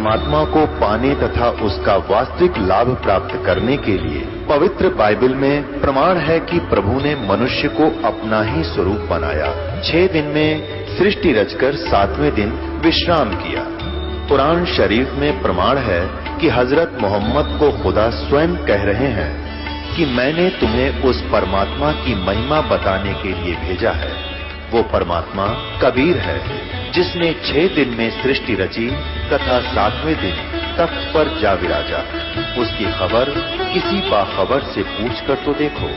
परमात्मा को पाने तथा उसका वास्तविक लाभ प्राप्त करने के लिए पवित्र बाइबल में प्रमाण है कि प्रभु ने मनुष्य को अपना ही स्वरूप बनाया। 6 दिन में सृष्टि रचकर 7वें दिन विश्राम किया। कुरान शरीफ में प्रमाण है कि हजरत मोहम्मद को खुदा स्वयं कह रहे हैं कि मैंने तुम्हें उस परमात्मा की महिमा बताने के लिए भेजा है। वो परमात्मा कबीर है जिसने 6 दिन में सृष्टि रची तथा 7वें दिन तख्त पर जा विराजा। उसकी खबर किसी बाखबर से पूछ कर तो देखो।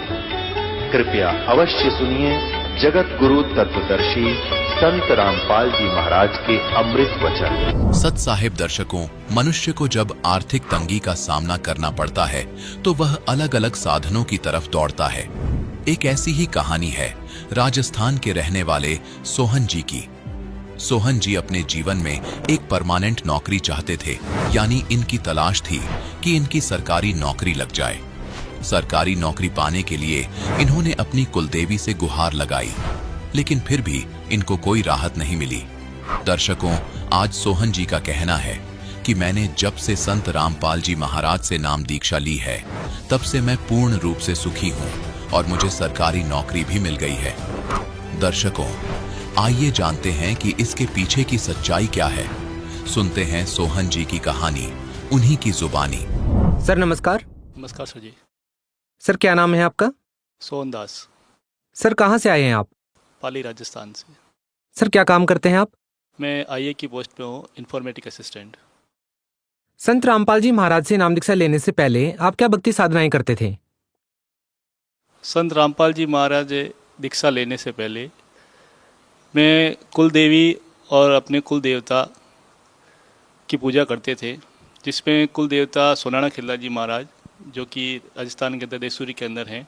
कृपया अवश्य सुनिए जगत गुरु तत्वदर्शी संत रामपाल जी महाराज के अमृत वचन। सत साहिब दर्शकों, मनुष्य को जब आर्थिक तंगी का सामना करना पड़ता है तो वह अलग अलग साधनों की तरफ दौड़ता है। एक ऐसी ही कहानी है राजस्थान के रहने वाले सोहन जी की। सोहन जी अपने जीवन में एक परमानेंट नौकरी चाहते थे, यानी इनकी तलाश थी कि इनकी सरकारी नौकरी लग जाए। सरकारी नौकरी पाने के लिए इन्होंने अपनी कुलदेवी से गुहार लगाई, लेकिन फिर भी इनको कोई राहत नहीं मिली। दर्शकों, आज सोहन जी का कहना है कि मैंने जब से संत रामपाल जी महाराज से नाम दीक्षा ली है, तब से मैं पूर्ण रूप से सुखी हूँ और मुझे सरकारी नौकरी भी मिल गई है। दर्शकों, आइए जानते हैं कि इसके पीछे की सच्चाई क्या है। सुनते हैं सोहन जी की कहानी, उन्हीं की जुबानी। सर नमस्कार। नमस्कार सर जी। सर क्या नाम है आपका? सोहन दास। सर कहाँ से आए हैं आप? पाली राजस्थान से। सर क्या काम करते हैं आप? मैं आईए की पोस्ट पे हूँ, इंफॉर्मेटिक असिस्टेंट। संत रामपाल जी महाराज से नाम दीक्षा लेने से पहले आप क्या भक्ति साधनाएं करते थे? संत रामपाल जी महाराज दीक्षा लेने से पहले मैं कुल देवी और अपने कुल देवता की पूजा करते थे, जिसमें कुल देवता सोनाना खिल्ला जी महाराज, जो कि राजस्थान के अंदर देसूरी के अंदर हैं।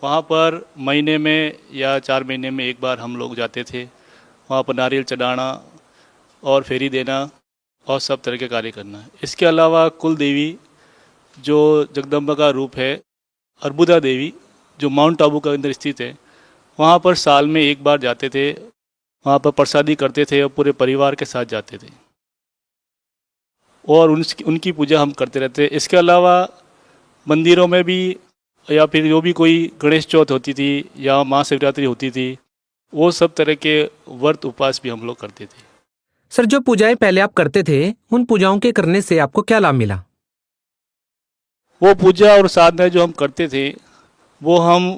वहाँ पर महीने में या 4 महीने में एक बार हम लोग जाते थे। वहाँ पर नारियल चढ़ाना और फेरी देना और सब तरह के कार्य करना। इसके अलावा कुल देवी जो जगदम्बा का रूप है, अर्बुदा देवी जो माउंट आबू के अंदर स्थित है, वहाँ पर साल में एक बार जाते थे। वहाँ पर प्रसादी करते थे और पूरे परिवार के साथ जाते थे और उनकी पूजा हम करते रहते। इसके अलावा मंदिरों में भी या फिर जो भी कोई गणेश चौथ होती थी या महाशिवरात्रि होती थी, वो सब तरह के व्रत उपवास भी हम लोग करते थे। सर जो पूजाएं पहले आप करते थे, उन पूजाओं के करने से आपको क्या लाभ मिला? वो पूजा और साधना जो हम करते थे, वो हम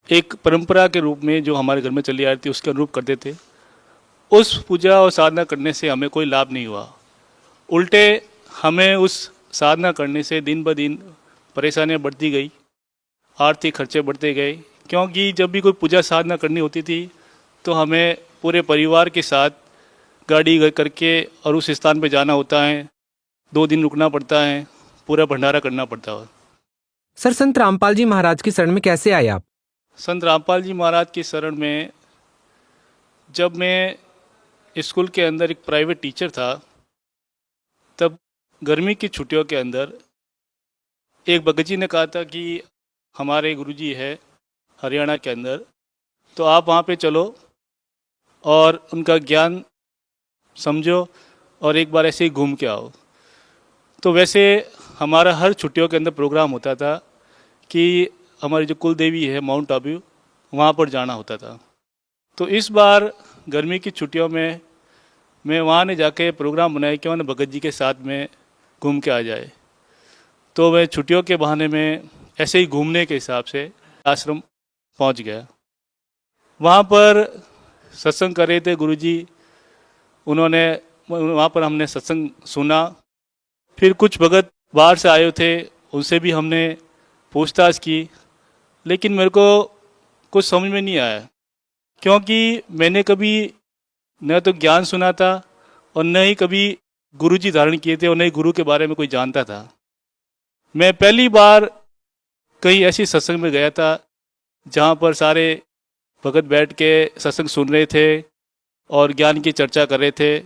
एक परंपरा के रूप में जो हमारे घर में चली आ रही थी उसके अनुरूप करते थे। उस पूजा और साधना करने से हमें कोई लाभ नहीं हुआ, उल्टे हमें उस साधना करने से दिन ब दिन परेशानियाँ बढ़ती गई, आर्थिक खर्चे बढ़ते गए। क्योंकि जब भी कोई पूजा साधना करनी होती थी तो हमें पूरे परिवार के साथ गाड़ी करके और उस स्थान पर जाना होता है, 2 दिन रुकना पड़ता है, पूरा भंडारा करना पड़ता है। सर संत रामपाल जी महाराज की शरण में कैसे आए आप? संत रामपाल जी महाराज की शरण में जब मैं स्कूल के अंदर एक प्राइवेट टीचर था, तब गर्मी की छुट्टियों के अंदर एक भगत जी ने कहा था कि हमारे गुरुजी है हरियाणा के अंदर, तो आप वहाँ पे चलो और उनका ज्ञान समझो और एक बार ऐसे ही घूम के आओ। तो वैसे हमारा हर छुट्टियों के अंदर प्रोग्राम होता था कि हमारी जो कुल देवी है माउंट आबू, वहाँ पर जाना होता था। तो इस बार गर्मी की छुट्टियों में मैं वहाँ ने जाके प्रोग्राम बनाया कि मैंने भगत जी के साथ में घूम के आ जाए। तो मैं छुट्टियों के बहाने में ऐसे ही घूमने के हिसाब से आश्रम पहुँच गया। वहाँ पर सत्संग कर रहे थे गुरुजी, उन्होंने वहाँ पर हमने सत्संग सुना। फिर कुछ भगत बाहर से आए थे, उनसे भी हमने पूछताछ की, लेकिन मेरे को कुछ समझ में नहीं आया, क्योंकि मैंने कभी न तो ज्ञान सुना था और न ही कभी गुरुजी धारण किए थे और न ही गुरु के बारे में कोई जानता था। मैं पहली बार कहीं ऐसी सत्संग में गया था जहाँ पर सारे भगत बैठ के सत्संग सुन रहे थे और ज्ञान की चर्चा कर रहे थे।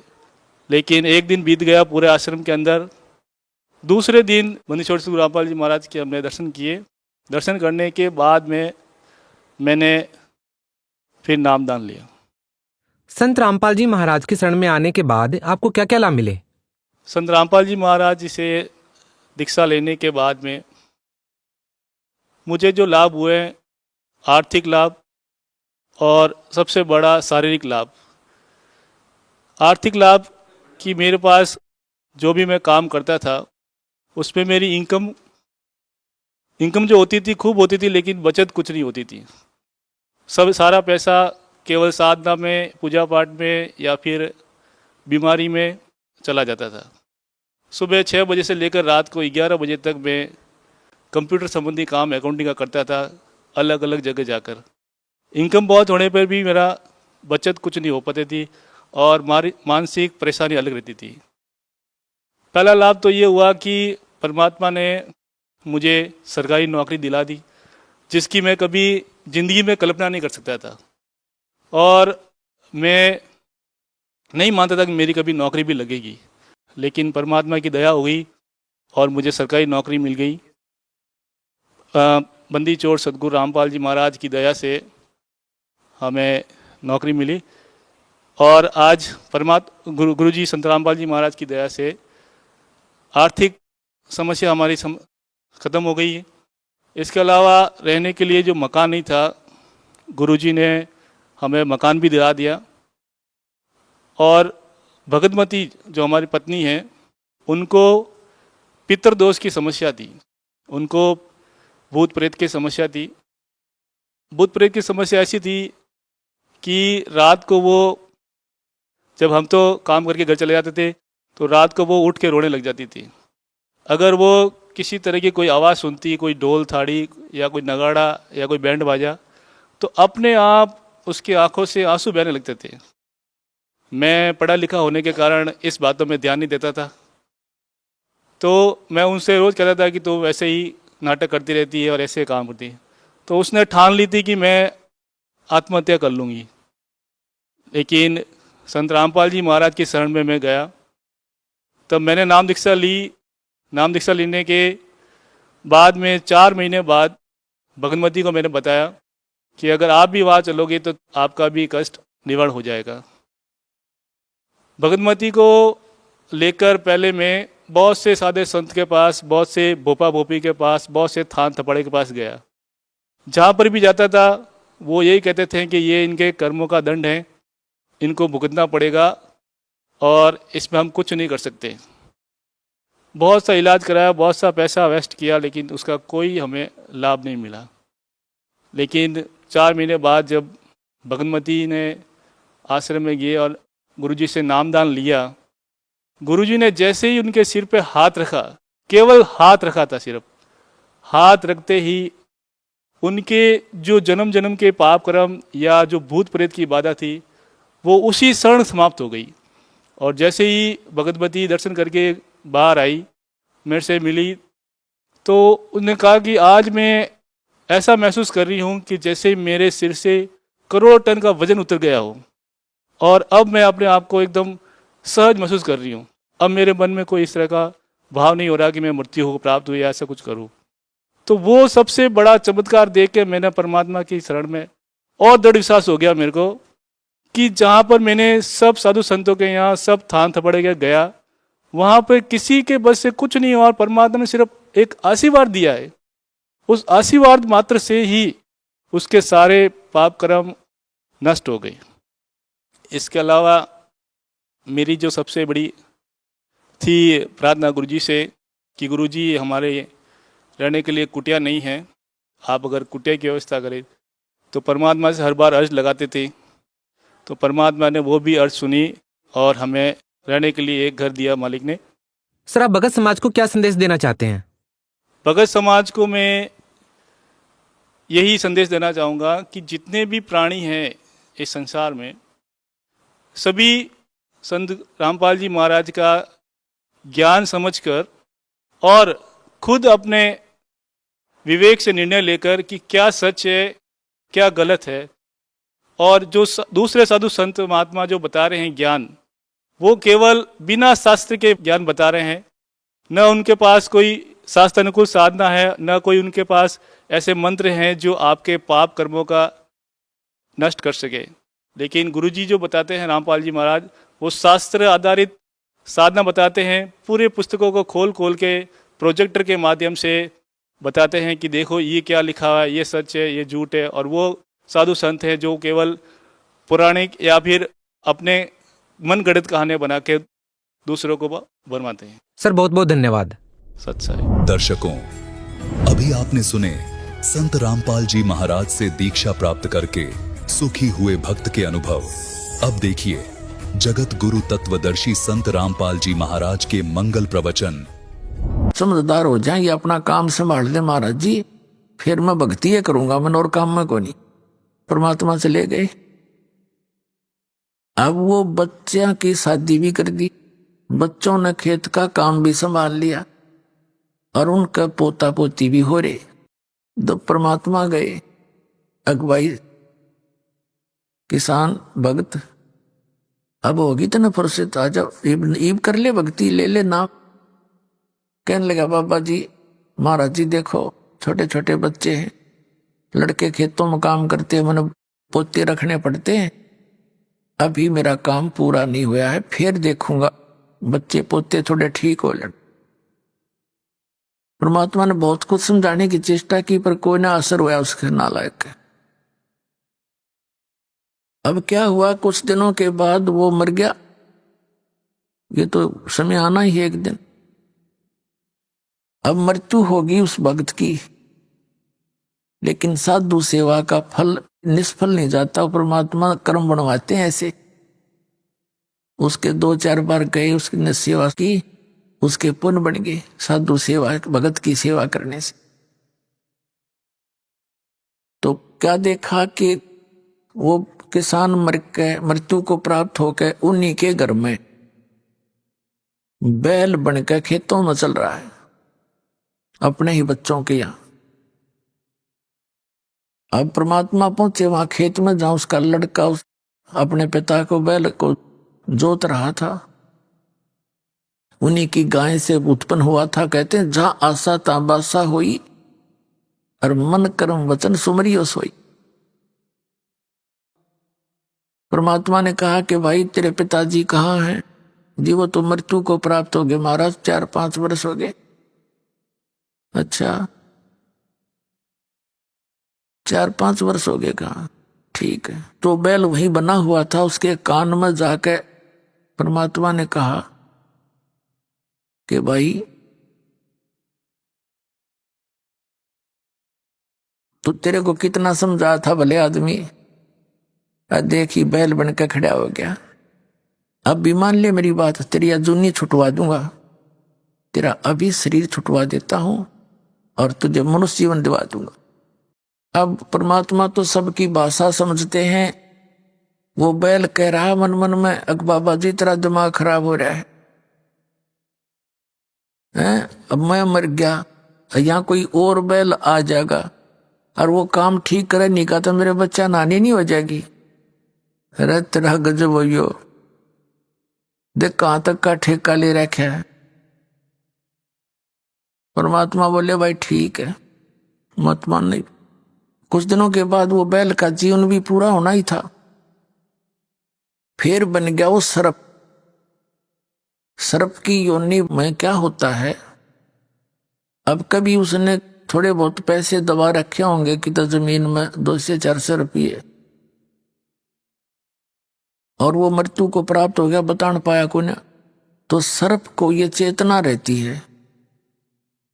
लेकिन एक दिन बीत गया पूरे आश्रम के अंदर। दूसरे दिन बंदीछोड़ श्री रामपाल जी महाराज के हमने दर्शन किए। दर्शन करने के बाद में मैंने फिर नामदान लिया। संत रामपाल जी महाराज की शरण में आने के बाद आपको क्या क्या लाभ मिले? संत रामपाल जी महाराज जी से दीक्षा लेने के बाद में मुझे जो लाभ हुए, आर्थिक लाभ और सबसे बड़ा शारीरिक लाभ। आर्थिक लाभ कि मेरे पास जो भी मैं काम करता था उसमें मेरी इनकम जो होती थी खूब होती थी, लेकिन बचत कुछ नहीं होती थी। सारा पैसा केवल साधना में, पूजा पाठ में या फिर बीमारी में चला जाता था। सुबह 6 बजे से लेकर रात को 11 बजे तक मैं कंप्यूटर संबंधी काम, अकाउंटिंग का करता था, अलग अलग जगह जाकर। इनकम बहुत होने पर भी मेरा बचत कुछ नहीं हो पाती थी और मानसिक परेशानी अलग रहती थी। पहला लाभ तो ये हुआ कि परमात्मा ने मुझे सरकारी नौकरी दिला दी, जिसकी मैं कभी ज़िंदगी में कल्पना नहीं कर सकता था और मैं नहीं मानता था कि मेरी कभी नौकरी भी लगेगी। लेकिन परमात्मा की दया हो गई और मुझे सरकारी नौकरी मिल गई। बंदी चोर सदगुरु रामपाल जी महाराज की दया से हमें नौकरी मिली और आज गुरु जी संत रामपाल जी महाराज की दया से आर्थिक समस्या हमारी ख़त्म हो गई है। इसके अलावा रहने के लिए जो मकान नहीं था, गुरुजी ने हमें मकान भी दिला दिया। और भगतमती जो हमारी पत्नी है, उनको पितृदोष की समस्या थी, उनको भूत प्रेत की समस्या थी। भूत प्रेत की समस्या ऐसी थी कि रात को वो, जब हम तो काम करके घर चले जाते थे, तो रात को वो उठ के रोने लग जाती थी। अगर वो किसी तरह की कोई आवाज़ सुनती, कोई ढोल थाड़ी या कोई नगाड़ा या कोई बैंड बाजा, तो अपने आप उसकी आंखों से आंसू बहने लगते थे। मैं पढ़ा लिखा होने के कारण इस बातों में ध्यान नहीं देता था, तो मैं उनसे रोज़ कहता था कि तू वैसे ही नाटक करती रहती है और ऐसे काम करती है। तो उसने ठान ली थी कि मैं आत्महत्या कर लूँगी। लेकिन संत रामपाल जी महाराज की शरण में मैं गया, तब मैंने नाम दीक्षा ली। नाम दीक्षा लेने के बाद में 4 महीने बाद भगतमती को मैंने बताया कि अगर आप भी वहाँ चलोगे तो आपका भी कष्ट निवारण हो जाएगा। भगतमती को लेकर पहले मैं बहुत से साधे संत के पास, बहुत से भोपा भोपी के पास, बहुत से थान थपड़े के पास गया। जहाँ पर भी जाता था वो यही कहते थे कि ये इनके कर्मों का दंड है, इनको भुगतना पड़ेगा और इसमें हम कुछ नहीं कर सकते। बहुत सा इलाज कराया, बहुत सा पैसा वेस्ट किया, लेकिन उसका कोई हमें लाभ नहीं मिला। लेकिन 4 महीने बाद जब भगतमती ने आश्रम में गए और गुरुजी से नामदान लिया, गुरुजी ने जैसे ही उनके सिर पे हाथ रखा, केवल हाथ रखा था, सिर्फ हाथ रखते ही उनके जो जन्म जन्म के पाप कर्म या जो भूत प्रेत की बाधा थी वो उसी क्षण समाप्त हो गई। और जैसे ही भगतमती दर्शन करके बाहर आई, मेरे से मिली, तो उन्होंने कहा कि आज मैं ऐसा महसूस कर रही हूँ कि जैसे मेरे सिर से करोड़ टन का वजन उतर गया हो और अब मैं अपने आप को एकदम सहज महसूस कर रही हूँ। अब मेरे मन में कोई इस तरह का भाव नहीं हो रहा कि मैं मृत्यु को प्राप्त हुई या ऐसा कुछ करूँ। तो वो सबसे बड़ा चमत्कार देख के मैंने परमात्मा की शरण में और दृढ़ विश्वास हो गया मेरे को कि जहाँ पर मैंने सब साधु संतों के यहाँ, सब थान थपड़े के गया, वहाँ पर किसी के बस से कुछ नहीं हुआ और परमात्मा ने सिर्फ एक आशीर्वाद दिया है। उस आशीर्वाद मात्र से ही उसके सारे पाप कर्म नष्ट हो गए। इसके अलावा मेरी जो सबसे बड़ी थी प्रार्थना गुरुजी से कि गुरुजी हमारे रहने के लिए कुटिया नहीं है, आप अगर कुटिया की व्यवस्था करें। तो परमात्मा से हर बार अर्ज लगाते थे, तो परमात्मा ने वो भी अर्ज सुनी और हमें रहने के लिए एक घर दिया मालिक ने। सर, आप भगत समाज को क्या संदेश देना चाहते हैं? भगत समाज को मैं यही संदेश देना चाहूँगा कि जितने भी प्राणी हैं इस संसार में, सभी संत रामपाल जी महाराज का ज्ञान समझकर और खुद अपने विवेक से निर्णय लेकर कि क्या सच है क्या गलत है, और जो दूसरे साधु संत महात्मा जो बता रहे हैं ज्ञान, वो केवल बिना शास्त्र के ज्ञान बता रहे हैं। न उनके पास कोई शास्त्र अनुकूल साधना है, न कोई उनके पास ऐसे मंत्र हैं जो आपके पाप कर्मों का नष्ट कर सके। लेकिन गुरुजी जो बताते हैं रामपाल जी महाराज, वो शास्त्र आधारित साधना बताते हैं, पूरे पुस्तकों को खोल खोल के प्रोजेक्टर के माध्यम से बताते हैं कि देखो ये क्या लिखा हुआ है, ये सच है, ये झूठ है। और वो साधु संत हैं जो केवल पौराणिक या फिर अपने मन गढ़ंत कहानियां बना के दूसरों को भरमाते हैं। सर बहुत बहुत धन्यवाद। सच है। दर्शकों, अभी आपने सुने संत रामपाल जी महाराज से दीक्षा प्राप्त करके सुखी हुए भक्त के अनुभव। अब देखिए जगत गुरु तत्वदर्शी संत रामपाल जी महाराज के मंगल प्रवचन। समझदार हो जाए, ये अपना काम संभाल ले महाराज जी, फिर मैं भक्ति ये करूंगा, मैं और काम में को नहीं। परमात्मा चले गए। अब वो बच्चियां की शादी भी कर दी, बच्चों ने खेत का काम भी संभाल लिया और उनका पोता पोती भी हो रहे। तो परमात्मा गए, अगुवाई किसान भक्त अब होगी तो ना फुर्सत, आ जाओ ईब कर ले, भक्ति ले ले नाम। कहने लगा बाबा जी महाराज जी देखो छोटे छोटे बच्चे हैं, लड़के खेतों में काम करते हैं, मैंने पोते रखने पड़ते हैं, अभी मेरा काम पूरा नहीं हुआ है, फिर देखूंगा बच्चे पोते थोड़े ठीक हो लड़। परमात्मा ने बहुत कुछ समझाने की चेष्टा की पर कोई ना असर हुआ उसके नालायक। अब क्या हुआ, कुछ दिनों के बाद वो मर गया। ये तो समय आना ही है एक दिन। अब मृत्यु होगी उस भक्त की, लेकिन साधु सेवा का फल निष्फल नहीं जाता। परमात्मा कर्म बनवाते हैं ऐसे। उसके 2-4 बार गए, उसने सेवा की, उसके पुण्य बन गए साधु सेवा भगत की सेवा करने से। तो क्या देखा कि वो किसान मर के मृत्यु को प्राप्त होकर उन्हीं के घर में बैल बनकर खेतों में चल रहा है, अपने ही बच्चों के यहां। अब परमात्मा पहुंचे वहां खेत में, जहां उसका लड़का अपने पिता को बैल को जोत रहा था, उन्हीं की गाय से उत्पन्न हुआ था। कहते हैं जहां आशा ताबासा हुई और मन कर्म वचन सुमरियो सोई। परमात्मा ने कहा कि भाई तेरे पिताजी कहाँ हैं? जी वो तो मृत्यु को प्राप्त हो गए महाराज, 4-5 वर्ष हो गए। अच्छा 4-5 वर्ष हो गए, कहा ठीक है। तो बैल वहीं बना हुआ था, उसके कान में जाके परमात्मा ने कहा कि भाई तू तेरे को कितना समझा था भले आदमी, देखी बैल बनकर खड़ा हो गया। अब भी मान ले मेरी बात, तेरी अजूनी छुटवा दूंगा, तेरा अभी शरीर छुटवा देता हूं और तुझे मनुष्य जीवन दिवा दूंगा। अब परमात्मा तो सबकी भाषा समझते हैं। वो बैल कह रहा मन मन में, अग बाबा जी तेरा दिमाग खराब हो रहा है, अब मैं मर गया, यहाँ कोई और बैल आ जाएगा और वो काम ठीक करे नहीं का तो मेरे बच्चा नानी नहीं हो जाएगी। अरे तेरा गजब हो, देख कहां तक का ठेका ले रखा है। परमात्मा बोले भाई ठीक है, मत मान। नहीं, कुछ दिनों के बाद वो बैल का जीवन भी पूरा होना ही था, फिर बन गया वो सर्प। सर्प की योनि में क्या होता है, अब कभी उसने थोड़े बहुत पैसे दबा रखे होंगे कि तो जमीन में 200-400 रुपये, और वो मृत्यु को प्राप्त हो गया, बता न पाया को ना। तो सर्प को ये चेतना रहती है,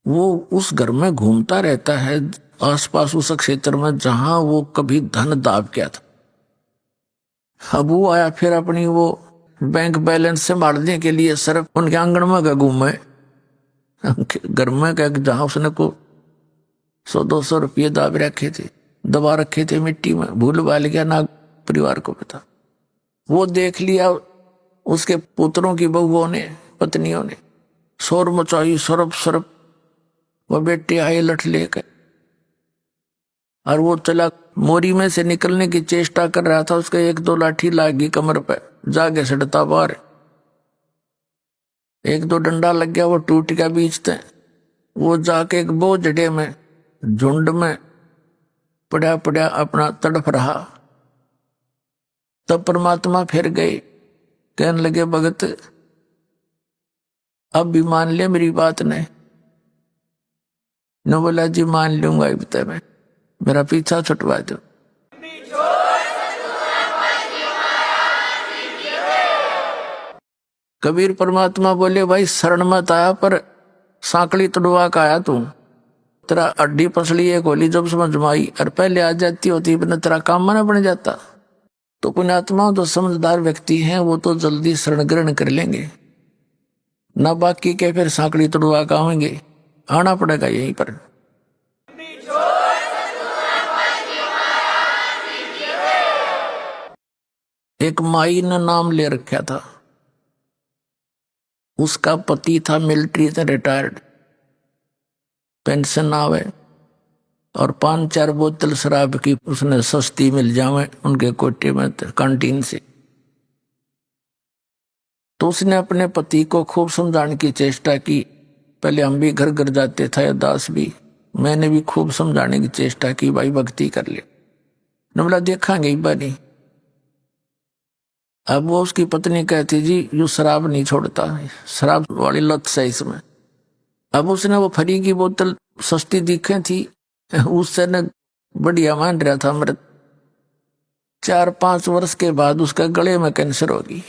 वो उस घर में घूमता रहता है आसपास उस क्षेत्र में जहां वो कभी धन दाब गया था। अब वो आया फिर अपनी वो बैंक बैलेंस संभालने के लिए सर्प उनके आंगन में घूमे, घर में जहां उसने को 100-200 रुपये दाब रखे थे, दबा रखे थे मिट्टी में, भूल भाल गया ना परिवार को पता। वो देख लिया, उसके पुत्रों की बहुओं ने पत्नियों ने शोर मचाई, सरप सरप। वो बेटे आए लठ लेकर और वो चला मोरी में से निकलने की चेष्टा कर रहा था, उसके 1-2 लाठी लागी कमर पे, जागे सड़ता बाहर। 1-2 डंडा लग गया, वो टूट गया बीच से। वो जाके एक बोझड़े में झुंड में पड़ा पड़ा अपना तड़प रहा। तब परमात्मा फिर गए, कहने लगे भगत अब भी मान ले मेरी बात ने? न बोला जी मान लूंगा, बता मैं, मेरा पीछा छुटवा दो। कबीर परमात्मा बोले भाई शरण मत आया पर सांकली तोड़वा का आया तू, तेरा अड्डी पसली एक होली जब समझ में आई और पहले आ जाती होती बिना तेरा काम ना बन जाता। तो पुण्यात्मा जो समझदार व्यक्ति हैं वो तो जल्दी शरण ग्रहण कर लेंगे, ना बाकी के फिर सांकली तोड़वा का आएंगे, आना पड़ेगा यहीं पर। एक माई ने नाम ले रखा था, उसका पति था मिलिट्री से रिटायर्ड, पेंशन आवे और 5-4 बोतल शराब की उसने सस्ती मिल जावे उनके कोटे में कैंटीन से। तो उसने अपने पति को खूब समझाने की चेष्टा की। पहले हम भी घर घर जाते थे, दास भी, मैंने भी खूब समझाने की चेष्टा की, भाई भक्ति कर ले, बोला देखांगे ही बानी। अब वो उसकी पत्नी कहती जी यू शराब नहीं छोड़ता, शराब वाली लत से इसमें। अब उसने वो फरी की बोतल सस्ती दिखे थी, उससे न बढ़िया मान रहा था मृत। 4-5 वर्ष के बाद उसका गले में कैंसर हो गई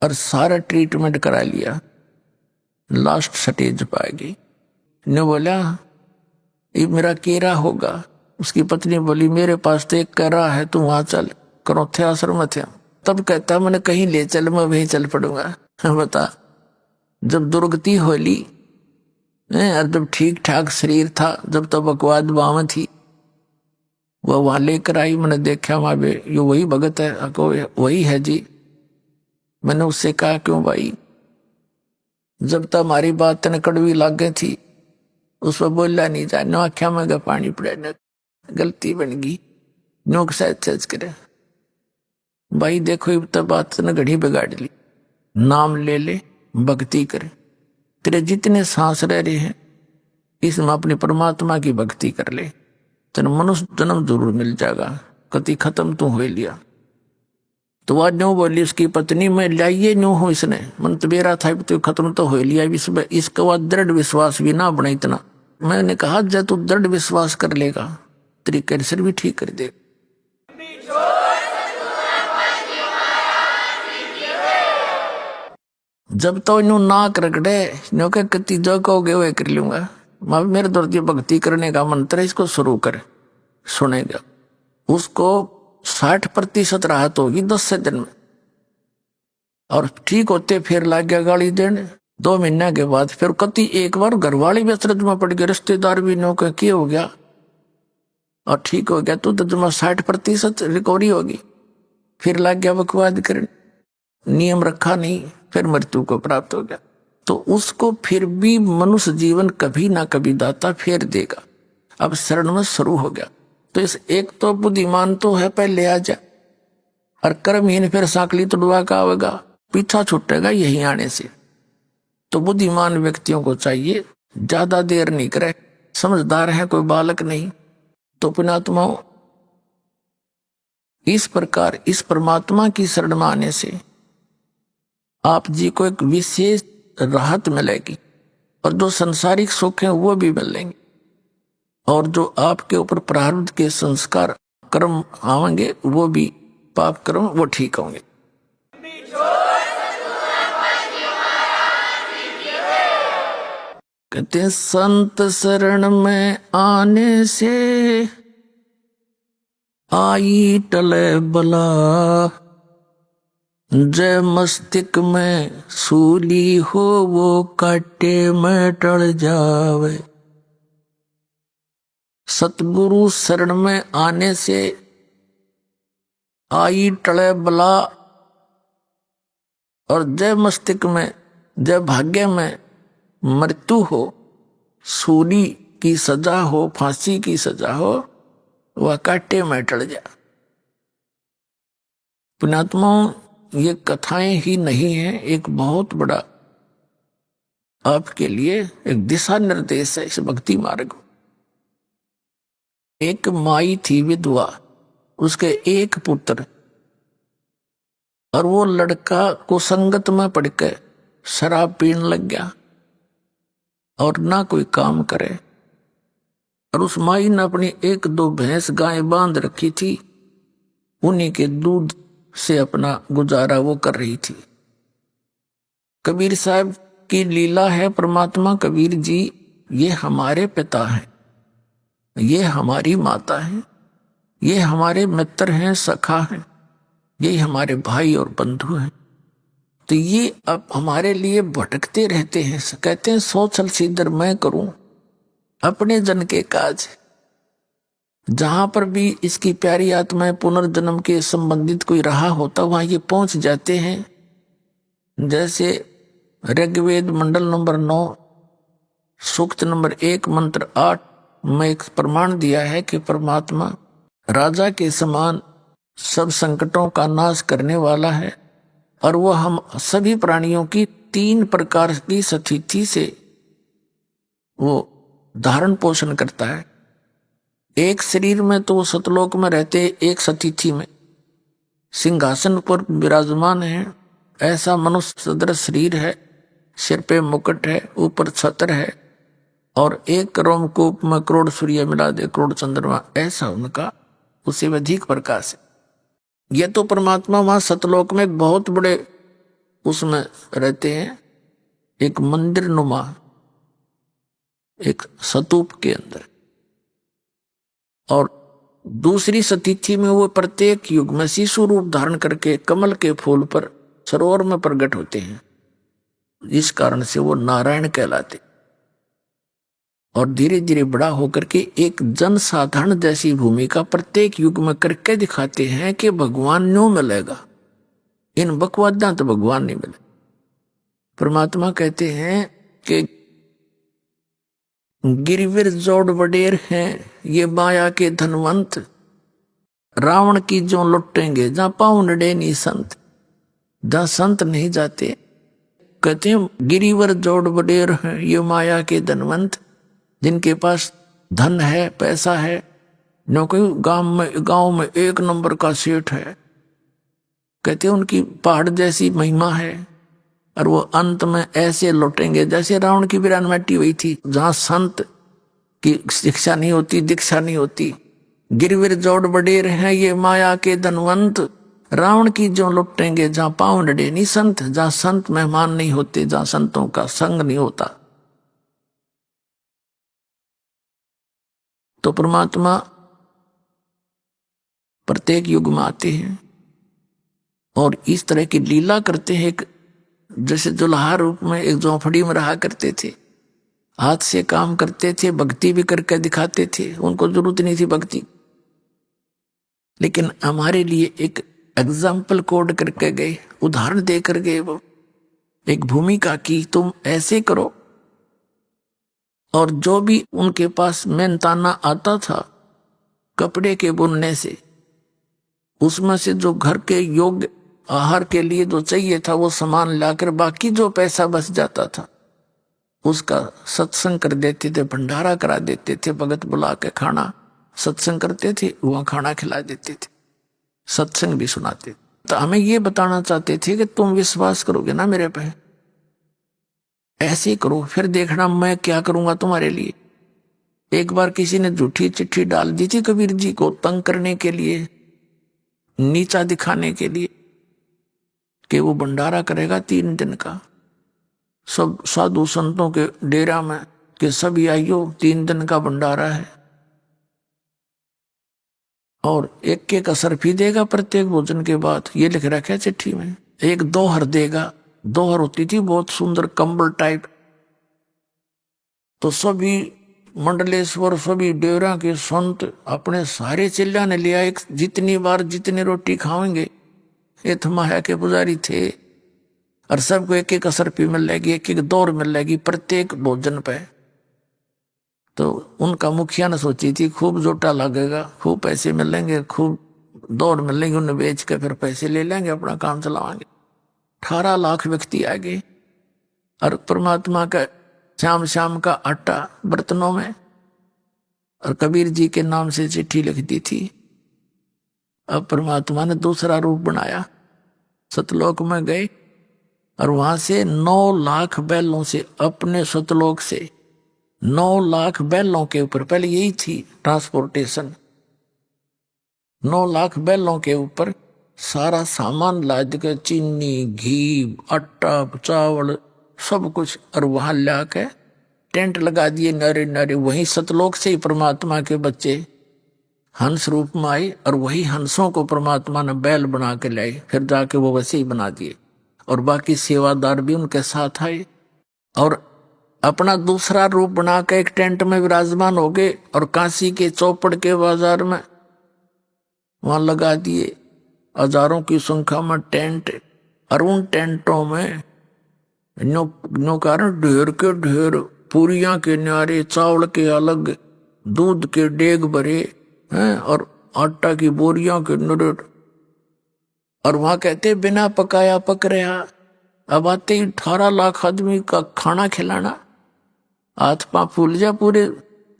और सारा ट्रीटमेंट करा लिया, लास्ट स्टेज पर आ गई। ने बोला ये मेरा केरा होगा। उसकी पत्नी बोली मेरे पास तो एक केरा है, तू वहां चल, करोथे आश्रम में थे। तब कहता मैंने कहीं ले चल, मैं वहीं चल पड़ूंगा। बता, जब दुर्गति होली और जब ठीक ठाक शरीर था, जब तब बकवाद बाम थी, वह वहां लेकर आई। मैंने देखा वहां पे ये वही भगत है, वही है जी। मैंने उससे कहा क्यों भाई, जब तक हमारी बात तने कड़वी लाग गई थी उस पर बोला नहीं जाए, नो आख्या में पानी पड़े, गलती बन गई, नो सच करे भाई। देखो तब बात ने घड़ी बिगाड़ ली। नाम ले ले, भक्ति करे, तेरे जितने सांस रह रहे हैं इसमें अपनी परमात्मा की भक्ति कर ले, तेरे मनुष्य जन्म जरूर मिल जाएगा। कति खत्म तू हो लिया। तो आज न्यू बोली उसकी पत्नी, में लाइए न्यू हो इसने, मन तो बेरा था तो खत्म तो हो लिया, इसके बाद दृढ़ विश्वास भी ना बना इतना। मैंने कहा जब तू दृढ़ विश्वास कर लेगा तेरी कैंसर भी ठीक कर देगा। जब तो इन्हों नाक रगड़े न्यो के कति जो कहोगे वो कर लूंगा। मैं मेरे दर्द भक्ति करने का मंत्र है, इसको शुरू कर, सुनेगा। उसको 60% राहत होगी 10 से दिन में, और ठीक होते फिर लाग गया गाली देने। 2 महीने के बाद फिर कति एक बार घरवाली भी असरत में पड़ गए, रिश्तेदार भी नो के क्या हो गया और ठीक हो गया, तो जमा 60% रिकवरी होगी। फिर लाग गया बकवाद करने, नियम रखा नहीं, फिर मृत्यु को प्राप्त हो गया। तो उसको फिर भी मनुष्य जीवन कभी ना कभी दाता फेर देगा। अब शरण में शुरू हो गया तो इस एक तो बुद्धिमान तो है पहले आ जा, और कर्महीन फिर सांकली तोड़वा का आवेगा, पीछा छूटेगा यही आने से। तो बुद्धिमान व्यक्तियों को चाहिए ज्यादा देर नहीं करे, समझदार है, कोई बालक नहीं। तो पुण्यात्माओं, इस प्रकार इस परमात्मा की शरण में आने से आप जी को एक विशेष राहत मिलेगी, और जो संसारिक सुख है वो भी मिलेंगे, और जो आपके ऊपर प्रारब्ध के संस्कार कर्म आवेंगे वो भी पाप कर्म वो ठीक होंगे। कहते संत शरण में आने से आई टले बला, जय मस्तिष्क में सूली हो वो काटे में टल जावे। सतगुरु शरण में आने से आई टले बला, और जय मस्तिष्क में, जय भाग्य में मृत्यु हो, सूली की सजा हो, फांसी की सजा हो, वह काटे में टल जा। पुण्यात्माओं, ये कथाएं ही नहीं है, एक बहुत बड़ा आपके लिए एक दिशा निर्देश है इस भक्ति मार्ग। एक माई थी विधवा, उसके एक पुत्र, और वो लड़का को संगत में पड़ के शराब पीने लग गया और ना कोई काम करे। और उस माई ने अपनी 1-2 भैंस गाय बांध रखी थी, उन्हीं के दूध से अपना गुजारा वो कर रही थी। कबीर साहब की लीला है। परमात्मा कबीर जी ये हमारे पिता हैं, ये हमारी माता हैं, ये हमारे मित्र हैं, सखा हैं, ये हमारे भाई और बंधु हैं। तो ये अब हमारे लिए भटकते रहते हैं। कहते हैं सो चल सीधर मैं करूं अपने जन के काज। जहां पर भी इसकी प्यारी आत्माएं पुनर्जन्म के संबंधित कोई रहा होता वहां ये पहुंच जाते हैं। जैसे ऋग्वेद मंडल नंबर 9 सूक्त नंबर 1 मंत्र 8 में एक प्रमाण दिया है कि परमात्मा राजा के समान सब संकटों का नाश करने वाला है और वो हम सभी प्राणियों की 3 प्रकार की स्थिति से वो धारण पोषण करता है। एक शरीर में तो वो सतलोक में रहते, एक स्थिति में सिंहासन पर विराजमान है। ऐसा मनुष्य सदृश शरीर है, सिर पे मुकुट है, ऊपर छत्र है और 1 रोमकूप में करोड़ सूर्य मिला दे, करोड़ चंद्रमा, ऐसा उनका उसे अधिक प्रकाश है। ये तो परमात्मा वहां सतलोक में एक बहुत बड़े उसमें रहते हैं, एक मंदिर नुमा एक स्तूप के अंदर। और दूसरी स्थिति में वो प्रत्येक युग में शिशु रूप धारण करके कमल के फूल पर सरोवर में प्रकट होते हैं। इस कारण से वो नारायण कहलाते और धीरे धीरे बड़ा होकर के एक जन साधारण जैसी भूमिका प्रत्येक युग में करके दिखाते हैं कि भगवान न्यों मिलेगा। इन बकवादा तो भगवान नहीं मिले। परमात्मा कहते हैं कि गिरवीर जोड़ बडेर हैं ये माया के धनवंत, रावण की जो लुटेंगे जहां पाँव नडे नहीं संत, जहां संत नहीं जाते। कहते हैं गिरिवर जोड़ बडेर हैं ये माया के धनवंत, जिनके पास धन है, पैसा है, न कोई गांव में 1 नंबर का सेठ है। कहते हैं उनकी पहाड़ जैसी महिमा है और वो अंत में ऐसे लौटेंगे जैसे रावण की वीरान मिट्टी हुई थी, जहां संत की शिक्षा नहीं होती, दीक्षा नहीं होती। गिरवीर जोड़ बडेर हैं ये माया के धनवंत, रावण की जो लुटेंगे जहां पाँव नडे नहीं संत, जहां संत मेहमान नहीं होते, जहां संतों का संग नहीं होता। तो परमात्मा प्रत्येक युग में आते हैं और इस तरह की लीला करते हैं। जैसे दुल्हा रूप में एक झोंपड़ी में रहा करते थे, हाथ से काम करते थे, भक्ति भी करके दिखाते थे। उनको जरूरत नहीं थी भक्ति, लेकिन हमारे लिए एक एग्जाम्पल कोड करके गए, उदाहरण दे कर गए। वो एक भूमिका की तुम ऐसे करो। और जो भी उनके पास मेहनताना आता था कपड़े के बुनने से, उसमें से जो घर के योग्य आहार के लिए जो चाहिए था वो सामान लाकर बाकी जो पैसा बच जाता था उसका सत्संग कर देते थे, भंडारा करा देते थे। भगत बुला के खाना सत्संग करते थे, वहां खाना खिला देते थे, सत्संग भी सुनाते थे। तो हमें ये बताना चाहते थे कि तुम विश्वास करोगे ना मेरे पे, ऐसे करो फिर देखना मैं क्या करूंगा तुम्हारे लिए। एक बार किसी ने झूठी चिट्ठी डाल दी थी कबीर जी को तंग करने के लिए, नीचा दिखाने के लिए, कि वो भंडारा करेगा 3 दिन का। सब साधु संतों के डेरा में कि सभी आइयो 3 दिन का भंडारा है और 1 असर भी देगा प्रत्येक भोजन के बाद। ये लिख रखा है चिट्ठी में। एक दोहर देगा, दोहर होती थी बहुत सुंदर कंबल टाइप। तो सभी मंडलेश्वर सभी डेरा के संत अपने सारे चिल्ला ने लिया, एक जितनी बार जितनी रोटी खाएंगे। ये थमाया के पुजारी थे और सबको 1 असर भी मिल जाएगी, 1 दौर मिल जाएगी प्रत्येक भोजन पे। तो उनका मुखिया ने सोची थी खूब जोटा लगेगा, खूब पैसे मिलेंगे, खूब दौड़ मिलेंगे, उन्हें बेच के फिर पैसे ले लेंगे, अपना काम चलाएंगे। 18 लाख व्यक्ति आ गए और परमात्मा का शाम शाम का आटा बर्तनों में और कबीर जी के नाम से चिट्ठी लिख दी थी। अब परमात्मा ने दूसरा रूप बनाया, सतलोक में गए और वहां से 9 लाख बैलों से, अपने सतलोक से 9 लाख बैलों के ऊपर, पहले यही थी ट्रांसपोर्टेशन, 9 लाख बैलों के ऊपर सारा सामान लाद के, चीनी, घी, आटा, चावल, सब कुछ, और वहां ला के टेंट लगा दिए नारे नारे। वहीं सतलोक से ही परमात्मा के बच्चे हंस रूप में आए और वही हंसों को परमात्मा ने बैल बना के लाए, फिर जाके वो वैसे ही बना दिए। और बाकी सेवादार भी उनके साथ आए और अपना दूसरा रूप बना के एक टेंट में विराजमान हो गए और काशी के चौपड़ के बाजार में वहां लगा दिए हजारों की संख्या में टेंट। और उन टेंटों में नो कारण ढेर के ढेर पूरियां के न्यारे, चावल के अलग, दूध के डेग भरे हैं और आटा की बोरियां के नरेट। और वहां कहते बिना पकाया पक रहा। अब आते ही 18 लाख आदमी का खाना खिलाना, हाथ पांव फूल जा पूरे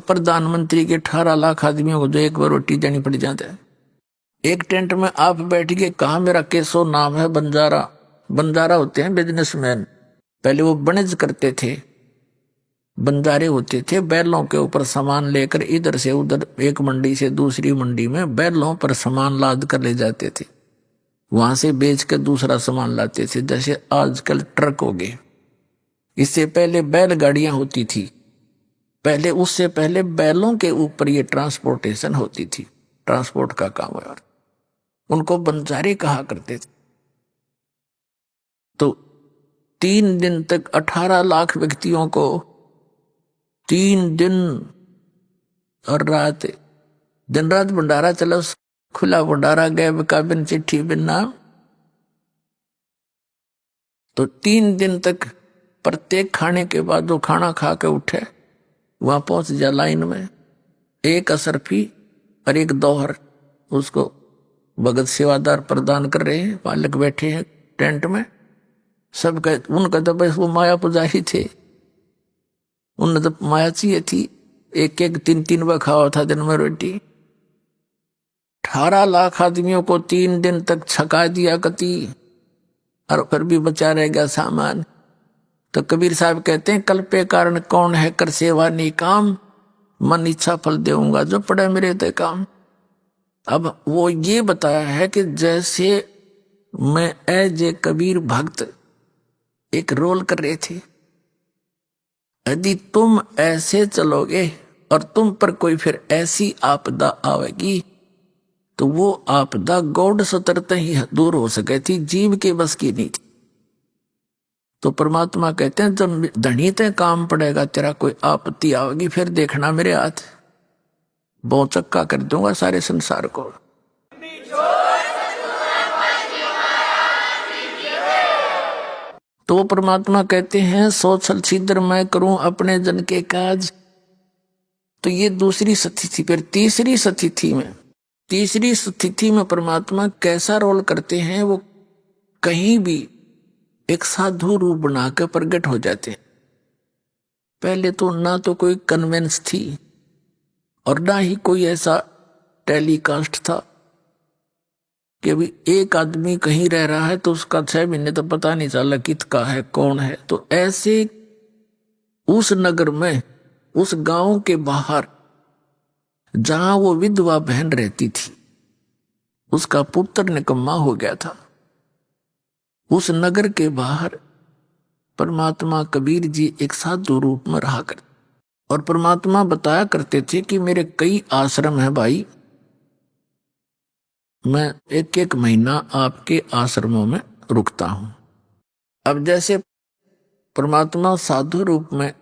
प्रधानमंत्री के 18 लाख आदमियों को जो एक बार रोटी देनी पड़ जाता है। एक टेंट में आप बैठ के, कहा मेरा केसो नाम है, बंजारा। बंजारा होते हैं बिजनेसमैन, पहले वो वणिज करते थे, बंजारे होते थे, बैलों के ऊपर सामान लेकर इधर से उधर, एक मंडी से दूसरी मंडी में बैलों पर सामान लाद कर ले जाते थे, वहां से बेच कर दूसरा सामान लाते थे, जैसे आजकल ट्रक हो गए। इससे पहले बैलगाड़ियां होती थी, पहले उससे पहले बैलों के ऊपर ये ट्रांसपोर्टेशन होती थी, ट्रांसपोर्ट का काम है। उनको बंजारे कहा करते थे। तो 3 दिन तक 18 लाख व्यक्तियों को 3 दिन और रात, दिन रात भंडारा चला, खुला भंडारा, गैब का बिन चिट्ठी बिन नाम। तो 3 दिन तक प्रत्येक खाने के बाद जो खाना खा के उठे वहां पहुंच जा लाइन में, एक असरफी और एक दोहर उसको भगत सेवादार प्रदान कर रहे हैं, पालक बैठे हैं टेंट में। सब उनका तो बस वो माया पुजारी थे, उन्हें तो माया चाहिए थी, एक 3 बार खावा था दिन में रोटी। 18 लाख आदमियों को 3 दिन तक छका दिया कति, और फिर भी बचा रह गया सामान। तो कबीर साहब कहते हैं, कल पे कारण कौन है कर सेवा नहीं काम, मन इच्छा फल देऊंगा जो पड़े मेरे ते काम। अब वो ये बताया है कि जैसे मैं एज ए कबीर भक्त एक रोल कर रहे थे, यदि तुम ऐसे चलोगे और तुम पर कोई फिर ऐसी आपदा आवेगी तो वो आपदा गौड़ सतरते ही दूर हो सके थी, जीव के बस की नहीं थी। तो परमात्मा कहते हैं जब धनी ते काम पड़ेगा, तेरा कोई आपत्ति आवेगी, फिर देखना मेरे हाथ बहुचक्का कर दूंगा सारे संसार को। तो परमात्मा कहते हैं, सो छल छिद्र मैं करूं अपने जन के काज। तो ये दूसरी स्थिति। फिर तीसरी स्थिति में परमात्मा कैसा रोल करते हैं, वो कहीं भी एक साधु रूप बनाकर प्रकट हो जाते हैं। पहले तो ना तो कोई कन्वेंस थी और ना ही कोई ऐसा टेलीकास्ट था कि अभी एक आदमी कहीं रह रहा है तो उसका 6 महीने तो पता नहीं चला किसका है, कौन है। तो ऐसे उस नगर में, उस गांव के बाहर जहां वो विधवा बहन रहती थी, उसका पुत्र निकम्मा हो गया था, उस नगर के बाहर परमात्मा कबीर जी एक साधु रूप में रहा करते। और परमात्मा बताया करते थे कि मेरे कई आश्रम हैं भाई, मैं 1-1 महीना आपके आश्रमों में रुकता हूं। अब जैसे परमात्मा साधु रूप में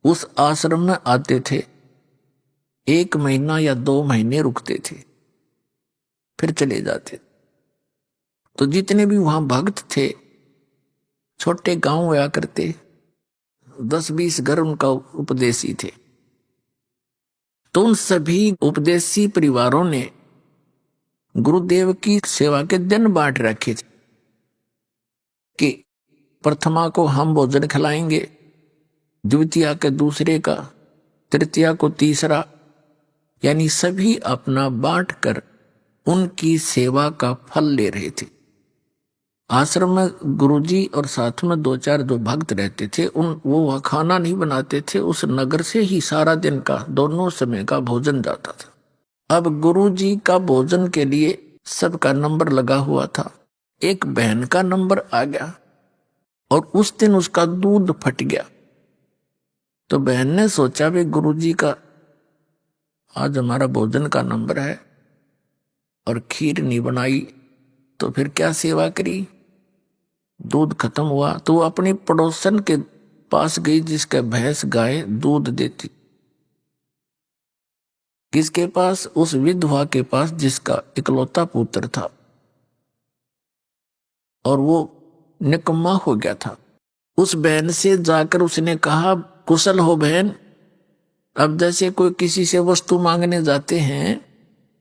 उस आश्रम में आते थे, 1 महीना या 2 महीने रुकते थे, फिर चले जाते। तो जितने भी वहां भक्त थे, छोटे गांव हुआ करते, 10-20 घर उनका उपदेशी थे। तो उन सभी उपदेशी परिवारों ने गुरुदेव की सेवा के दिन बांट रखे थे कि प्रथमा को हम भोजन खिलाएंगे, द्वितीया के दूसरे का, तृतीया को तीसरा, यानी सभी अपना बांट कर उनकी सेवा का फल ले रहे थे। आश्रम में गुरुजी और साथ में दो चार जो भक्त रहते थे वो वहाँ खाना नहीं बनाते थे, उस नगर से ही सारा दिन का दोनों समय का भोजन जाता था। अब गुरुजी का भोजन के लिए सबका नंबर लगा हुआ था। एक बहन का नंबर आ गया और उस दिन उसका दूध फट गया। तो बहन ने सोचा भी गुरुजी का आज हमारा भोजन का नंबर है और खीर नहीं बनाई तो फिर क्या सेवा करी। दूध खत्म हुआ तो वो अपनी पड़ोसन के पास गई जिसके भैंस गाय दूध देती। किसके पास? उस विधवा के पास जिसका इकलौता पुत्र था और वो निकम्मा हो गया था। उस बहन से जाकर उसने कहा, कुशल हो बहन। अब जैसे कोई किसी से वस्तु मांगने जाते हैं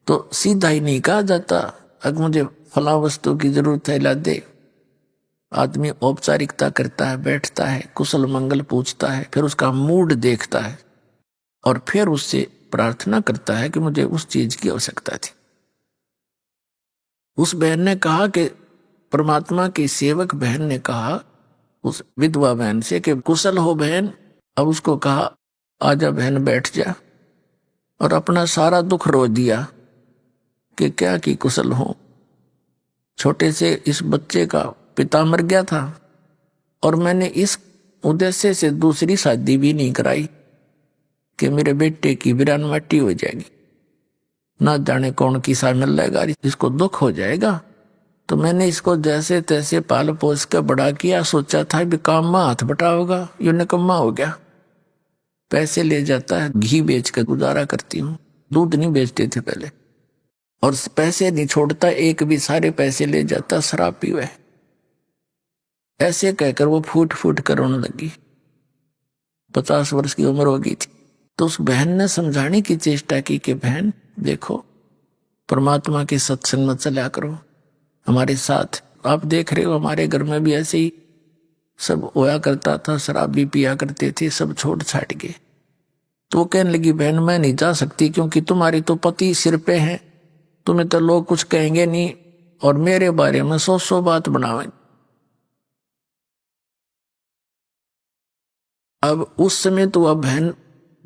तो सीधा ही नहीं कहा जाता, अगर मुझे फला वस्तु की जरूरत है ला दे। आदमी औपचारिकता करता है, बैठता है, कुशल मंगल पूछता है, फिर उसका मूड देखता है और फिर उससे प्रार्थना करता है कि मुझे उस चीज की आवश्यकता थी। उस बहन ने कहा कि परमात्मा की सेवक बहन ने कहा उस विधवा बहन से कि कुशल हो बहन। अब उसको कहा, आजा बहन बैठ जा, और अपना सारा दुख रो दिया कि क्या कि कुशल हो। छोटे से इस बच्चे का पिता मर गया था और मैंने इस उद्देश्य से दूसरी शादी भी नहीं कराई कि मेरे बेटे की वीरान माटी हो जाएगी, ना जाने कौन किसा मिल जाएगा, इसको दुख हो जाएगा। तो मैंने इसको जैसे तैसे पाल पोस कर बड़ा किया, सोचा था भी काम में हाथ बटा होगा, ये निकम्मा हो गया। पैसे ले जाता है, घी बेच कर गुजारा करती हूँ, दूध नहीं बेचते थे पहले, और पैसे नहीं छोड़ता एक भी, सारे पैसे ले जाता, शराब पीवे। ऐसे कहकर वो फूट फूट कर रोने लगी। 50 वर्ष की उम्र हो गई थी। तो उस बहन ने समझाने की चेष्टा की कि बहन देखो, परमात्मा के सत्संग में चला करो हमारे साथ। आप देख रहे हो हमारे घर में भी ऐसे ही सब होया करता था, शराब भी पिया करते थे, सब छोड़ छाट गए। तो वो कहने लगी, बहन मैं नहीं जा सकती क्योंकि तुम्हारे तो पति सिर पे हैं, तुम्हें तो लोग कुछ कहेंगे नहीं और मेरे बारे में 100 बात बनावेंगे। अब उस समय तो वह बहन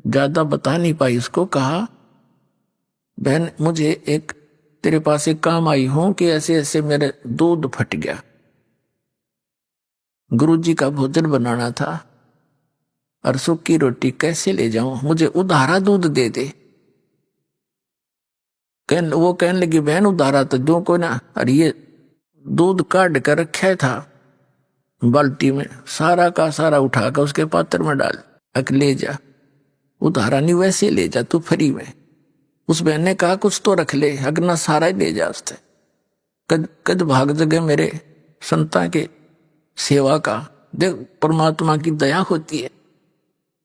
ज्यादा बता नहीं पाई। उसको कहा, बहन मुझे एक तेरे पास एक काम आई हूं कि ऐसे ऐसे मेरे दूध फट गया, गुरुजी का भोजन बनाना था और सूखी रोटी कैसे ले जाऊं, मुझे उधारा दूध दे दे। वो कहने लगी, बहन उधारा तो दो को ना, और ये दूध काट कर रखा था बाल्टी में, सारा का सारा उठा कर उसके पात्र में डाल, अक ले जा, उधारा नहीं वैसे ले जा तू फ्री में। उस बहन ने कहा, कुछ तो रख ले, अगना सारा ही ले जा उससे। कद भाग जगह मेरे संता के सेवा का। देख परमात्मा की दया होती है,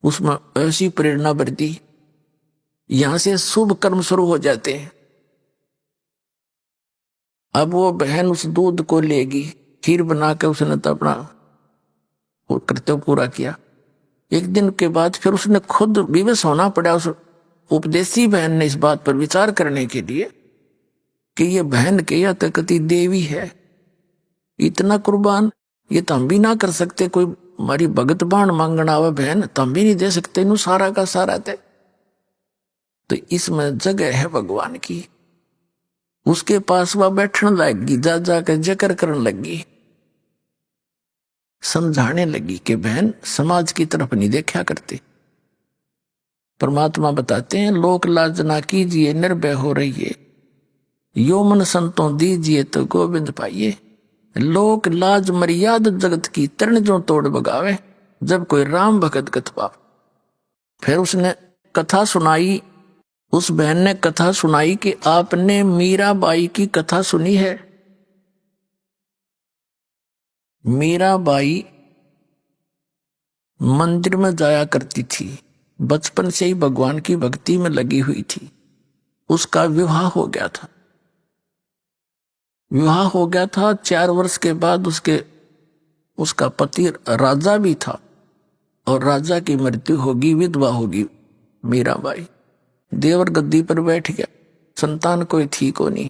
उसमें ऐसी प्रेरणा बढ़ती, यहां से शुभ कर्म शुरू हो जाते हैं। अब वो बहन उस दूध को लेगी, खीर बना के उसने तो अपना वो कर्तव्य पूरा किया। एक दिन के बाद फिर उसने खुद विवश होना पड़ा उस उपदेशी बहन ने इस बात पर विचार करने के लिए कि ये बहन के या तकती देवी है, इतना कुर्बान ये तो हम भी ना कर सकते। कोई हमारी भगत बाण मांगना हुआ बहन तो हम भी नहीं दे सकते, इन्हू सारा का सारा दे। तो इसमें जगह है भगवान की। उसके पास वह बैठने लगी, जा जाकर जिक्र करने लगी, समझाने लगी कि बहन समाज की तरफ नहीं देखा करते। परमात्मा बताते हैं, लोक लाज ना कीजिए निर्भय हो रहिए, यो मन संतों दीजिए तो गोविंद पाइए। लोक लाज मर्याद जगत की तरण जो तोड़ बगावे, जब कोई राम भगत गत पाव। फिर उसने कथा सुनाई, उस बहन ने कथा सुनाई कि आपने मीराबाई की कथा सुनी है। मीराबाई मंदिर में जाया करती थी, बचपन से ही भगवान की भक्ति में लगी हुई थी। उसका विवाह हो गया था। विवाह हो गया था 4 वर्ष के बाद उसका पति राजा भी था और राजा की मृत्यु होगी, विधवा होगी मीराबाई। देवर गद्दी पर बैठ गया, संतान कोई थी को नहीं।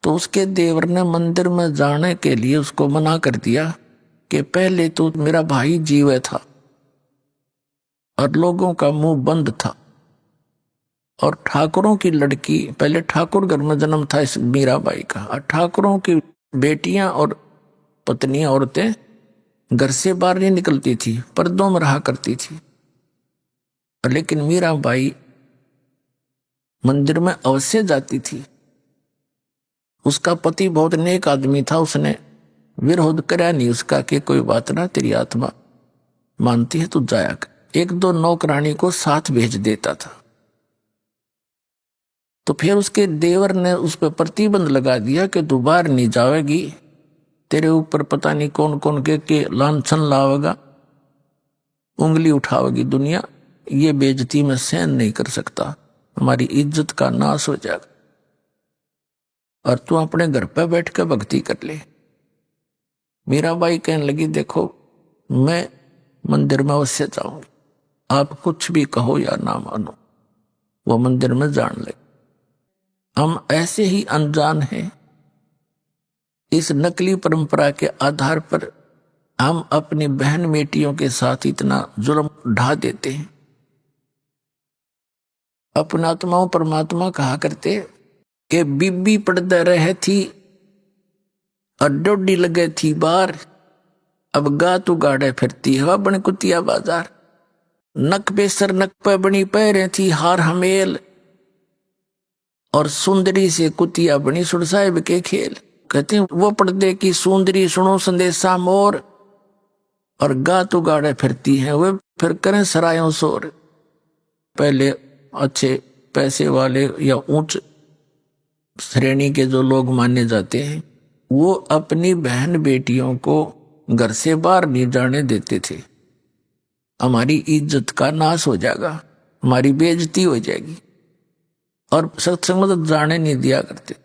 तो उसके देवर ने मंदिर में जाने के लिए उसको मना कर दिया कि पहले तो मेरा भाई जीव था और लोगों का मुंह बंद था, और ठाकुरों की लड़की, पहले ठाकुर घर में जन्म था इस मीराबाई का, और ठाकुरों की बेटियां और पत्नियां औरतें घर से बाहर नहीं निकलती थी, पर्दों में रहा करती थी। लेकिन मीराबाई मंदिर में अवश्य जाती थी। उसका पति बहुत नेक आदमी था, उसने विरोध करा नहीं उसका कि कोई बात ना, तेरी आत्मा मानती है तो जाया कर। एक दो नौकरानी को साथ भेज देता था। तो फिर उसके देवर ने उस पर प्रतिबंध लगा दिया कि तू बाहर नहीं जाएगी, तेरे ऊपर पता नहीं कौन कौन के लांछन लावेगा, उंगली उठावेगी दुनिया, ये बेइज्जती में सहन नहीं कर सकता, हमारी इज्जत का नाश हो जाएगा, और तू अपने घर पे बैठ कर भक्ति कर ले। मीराबाई कहने लगी, देखो मैं मंदिर में अवश्य जाऊंगी, आप कुछ भी कहो या ना मानो। वो मंदिर में जान ले। हम ऐसे ही अनजान हैं, इस नकली परंपरा के आधार पर हम अपनी बहन बेटियों के साथ इतना जुल्म ढा देते हैं। अपने आत्माओं परमात्मा कहा करते कि बीबी पड़दा रहे थी और डोडी लगे थी बार, अब गात उगाड़े फिरती हवा बन कुतिया बाजार। नक पे सर नक पे बनी पैरे थी हार हमेल, और सुंदरी से कुतिया बनी सुर साहिब के खेल। कहते हैं वो पर्दे की सुंदरी सुनो संदेशा मोर, और गात उगाड़े फिरती है वे फिर करें सरायों शोर। पहले अच्छे पैसे वाले या उच्च श्रेणी के जो लोग माने जाते हैं, वो अपनी बहन बेटियों को घर से बाहर नहीं जाने देते थे। हमारी इज्जत का नाश हो जाएगा, हमारी बेइज्जती हो जाएगी, और सत्संग में तो जाने नहीं दिया करते।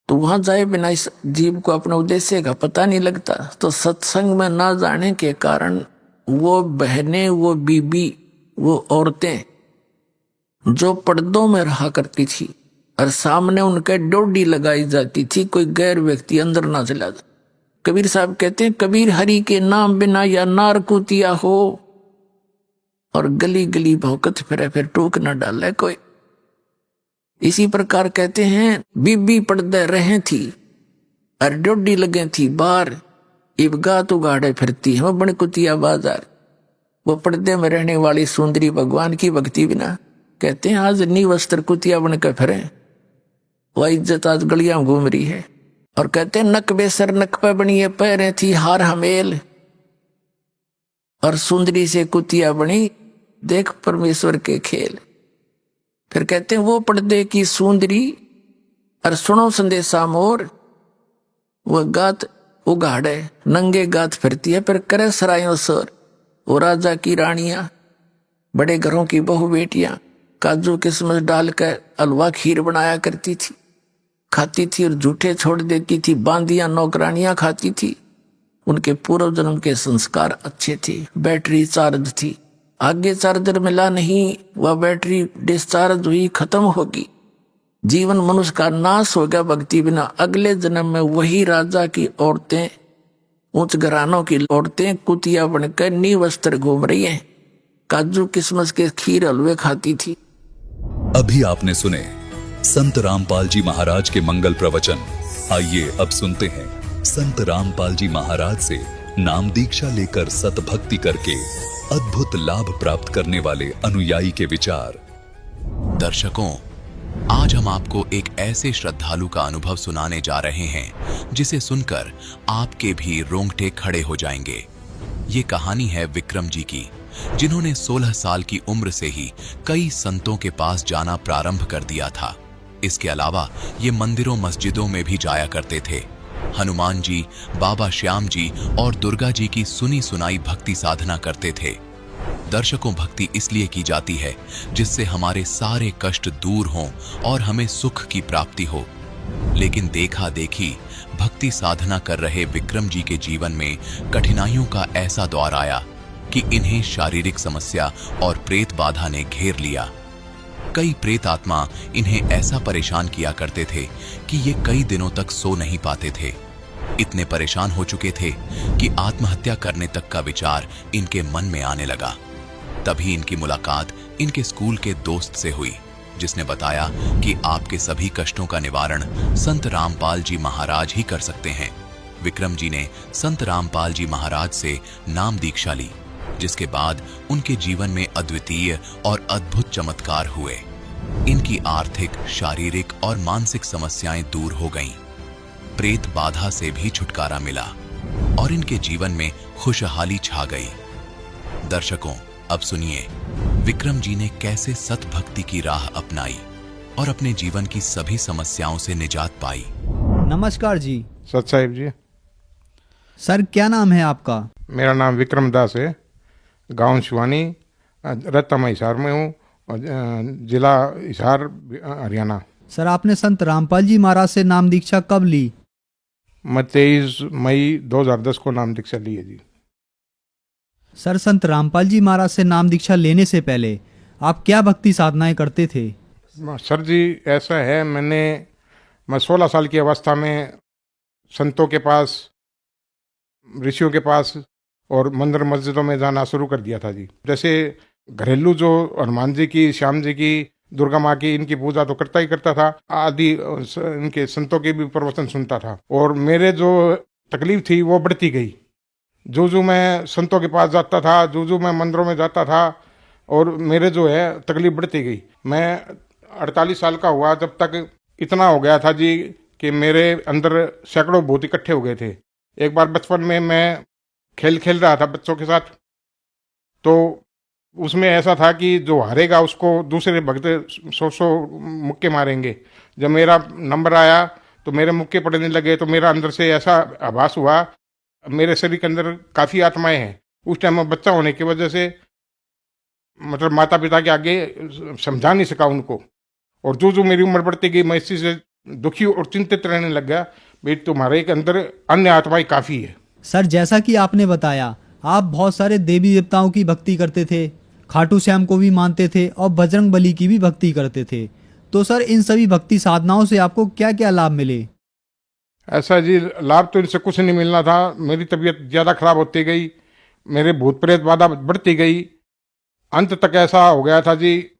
तो वहां जाए बिना इस जीव को अपने उद्देश्य का पता नहीं लगता। तो सत्संग में ना जाने के कारण वो बहनें, वो बीबी, वो औरतें जो पर्दों में रहा करती थी और सामने उनके डोडी लगाई जाती थी, कोई गैर व्यक्ति अंदर ना चला जाए। कबीर साहब कहते हैं, कबीर हरि के नाम बिना या नार कुतिया हो, और गली गली भौकत फिरे फिर टूक न डाले कोई। इसी प्रकार कहते हैं, बीबी पर्दे रहे थी और डोडी लगे थी बार, इब गात उगाड़े फिरती है बन कुतिया बाजार। वो पर्दे में रहने वाली सुंदरी भगवान की भक्ति बिना, कहते हैं आज नी वस्त्र कुतिया बनकर फिरे, वह इज्जत आज गलियां घूम रही है। और कहते हैं नक बेसर नक पे बनी है पैरे थी हार हमेल, और सुंदरी से कुतिया बनी देख परमेश्वर के खेल। फिर कहते हैं वो पर्दे की सुंदरी और सुनो संदेशा मोर, वो गात उगाड़े नंगे गात फिरती है फिर करे सरायों सर। वो राजा की रानियां, बड़े घरों की बहु बेटियां काजू किस्मत डालकर हलवा खीर बनाया करती थी, खाती थी और झूठे छोड़ देती थी। बांदियां नौकरानियां खाती थी, उनके पूर्व जन्म के संस्कार अच्छे थे। बैटरी चार्ज थी, आगे चार्जर मिला नहीं, वह बैटरी डिस्चार्ज हुई, खत्म होगी। जीवन मनुष्य का नाश हो गया भक्ति बिना। अगले जन्म में वही राजा की औरतें, उच्च घरानों की औरतें कुतिया बनकर नी वस्त्र घूम रही हैं, काजू किस्मत के खीर हलवे खाती थी। अभी आपने सुने संत रामपाल जी महाराज के मंगल प्रवचन। आइए अब सुनते हैं संत रामपाल जी महाराज से नाम दीक्षा लेकर सतभक्ति करके अद्भुत लाभ प्राप्त करने वाले अनुयायी के विचार। दर्शकों, आज हम आपको एक ऐसे श्रद्धालु का अनुभव सुनाने जा रहे हैं जिसे सुनकर आपके भी रोंगटे खड़े हो जाएंगे। ये कहानी है विक्रम जी की, जिन्होंने 16 साल की उम्र से ही कई संतों के पास जाना प्रारंभ कर दिया था। इसके अलावा ये मंदिरों मस्जिदों में भी जाया करते थे। हनुमान जी, बाबा श्याम जी और दुर्गा जी की सुनी सुनाई भक्ति साधना करते थे। दर्शकों, भक्ति इसलिए की जाती है जिससे हमारे सारे कष्ट दूर हों और हमें सुख की प्राप्ति हो। लेकिन देखा देखी भक्ति साधना कर रहे विक्रम जी के जीवन में कठिनाइयों का ऐसा दौर आया कि इन्हें शारीरिक समस्या और प्रेत बाधा ने घेर लिया। कई प्रेत आत्मा इन्हें ऐसा परेशान किया करते थे कि ये कई दिनों तक सो नहीं पाते थे। इतने परेशान हो चुके थे कि आत्महत्या करने तक का विचार इनके मन में आने लगा। तभी इनकी मुलाकात इनके स्कूल के दोस्त से हुई, जिसने बताया कि आपके सभी कष्टों का निवारण संत रामपाल जी महाराज ही कर सकते हैं। विक्रम जी ने संत रामपाल जी महाराज से नाम दीक्षा ली, जिसके बाद उनके जीवन में अद्वितीय और अद्भुत चमत्कार हुए। इनकी आर्थिक, शारीरिक और मानसिक समस्याएं दूर हो गईं। प्रेत बाधा से भी छुटकारा मिला और इनके जीवन में खुशहाली छा गई। दर्शकों, अब सुनिए विक्रम जी ने कैसे सत भक्ति की राह अपनाई और अपने जीवन की सभी समस्याओं से निजात पाई। नमस्कार जी। सत साहिब जी। सर, क्या नाम है आपका? मेरा नाम विक्रम दास है। गांव शिवानी, रत्ता मैं हिसार में हूँ और जिला हिसार, हरियाणा। सर, आपने संत रामपाल जी महाराज से नाम दीक्षा कब ली? मैं 23 मई 2010 को नाम दीक्षा ली है जी। सर, संत रामपाल जी महाराज से नाम दीक्षा लेने से पहले आप क्या भक्ति साधनाएं करते थे? सर जी, ऐसा है, मैं 16 साल की अवस्था में संतों के पास, ऋषियों के पास और मंदिर मस्जिदों में जाना शुरू कर दिया था जी। जैसे घरेलू जो हनुमान जी की, श्याम जी की, दुर्गा माँ की, इनकी पूजा तो करता ही करता था। आदि इनके संतों के भी प्रवचन सुनता था और मेरे जो तकलीफ थी वो बढ़ती गई। जो मैं संतों के पास जाता था, जो मैं मंदिरों में जाता था और मेरे जो है तकलीफ बढ़ती गई। मैं 48 साल का हुआ जब तक इतना हो गया था जी कि मेरे अंदर सैकड़ों भूत इकट्ठे हो गए थे। एक बार बचपन में मैं खेल रहा था बच्चों के साथ, तो उसमें ऐसा था कि जो हारेगा उसको दूसरे भक्त 100 मुक्के मारेंगे। जब मेरा नंबर आया तो मेरे मुक्के पड़ने लगे, तो मेरा अंदर से ऐसा आभास हुआ मेरे शरीर के अंदर काफ़ी आत्माएं हैं। उस टाइम में बच्चा होने की वजह से मतलब माता पिता के आगे समझा नहीं सका उनको, और जो मेरी उम्र बढ़ती गई मैं इस चीज़ से दुखी और चिंतित रहने लग गया, भाई तुम्हारे के अंदर अन्य आत्माएं काफ़ी है। सर, जैसा कि आपने बताया, आप बहुत सारे देवी देवताओं की भक्ति करते थे, खाटू श्याम को भी मानते थे और बजरंग बली की भी भक्ति करते थे। तो सर, इन सभी भक्ति साधनाओं से आपको क्या क्या लाभ मिले? ऐसा जी, लाभ तो इनसे कुछ नहीं मिलना था। मेरी तबीयत ज़्यादा खराब होती गई, मेरे भूत प्रेत बाधा बढ़ती गई। अंत तक ऐसा हो गया था जी,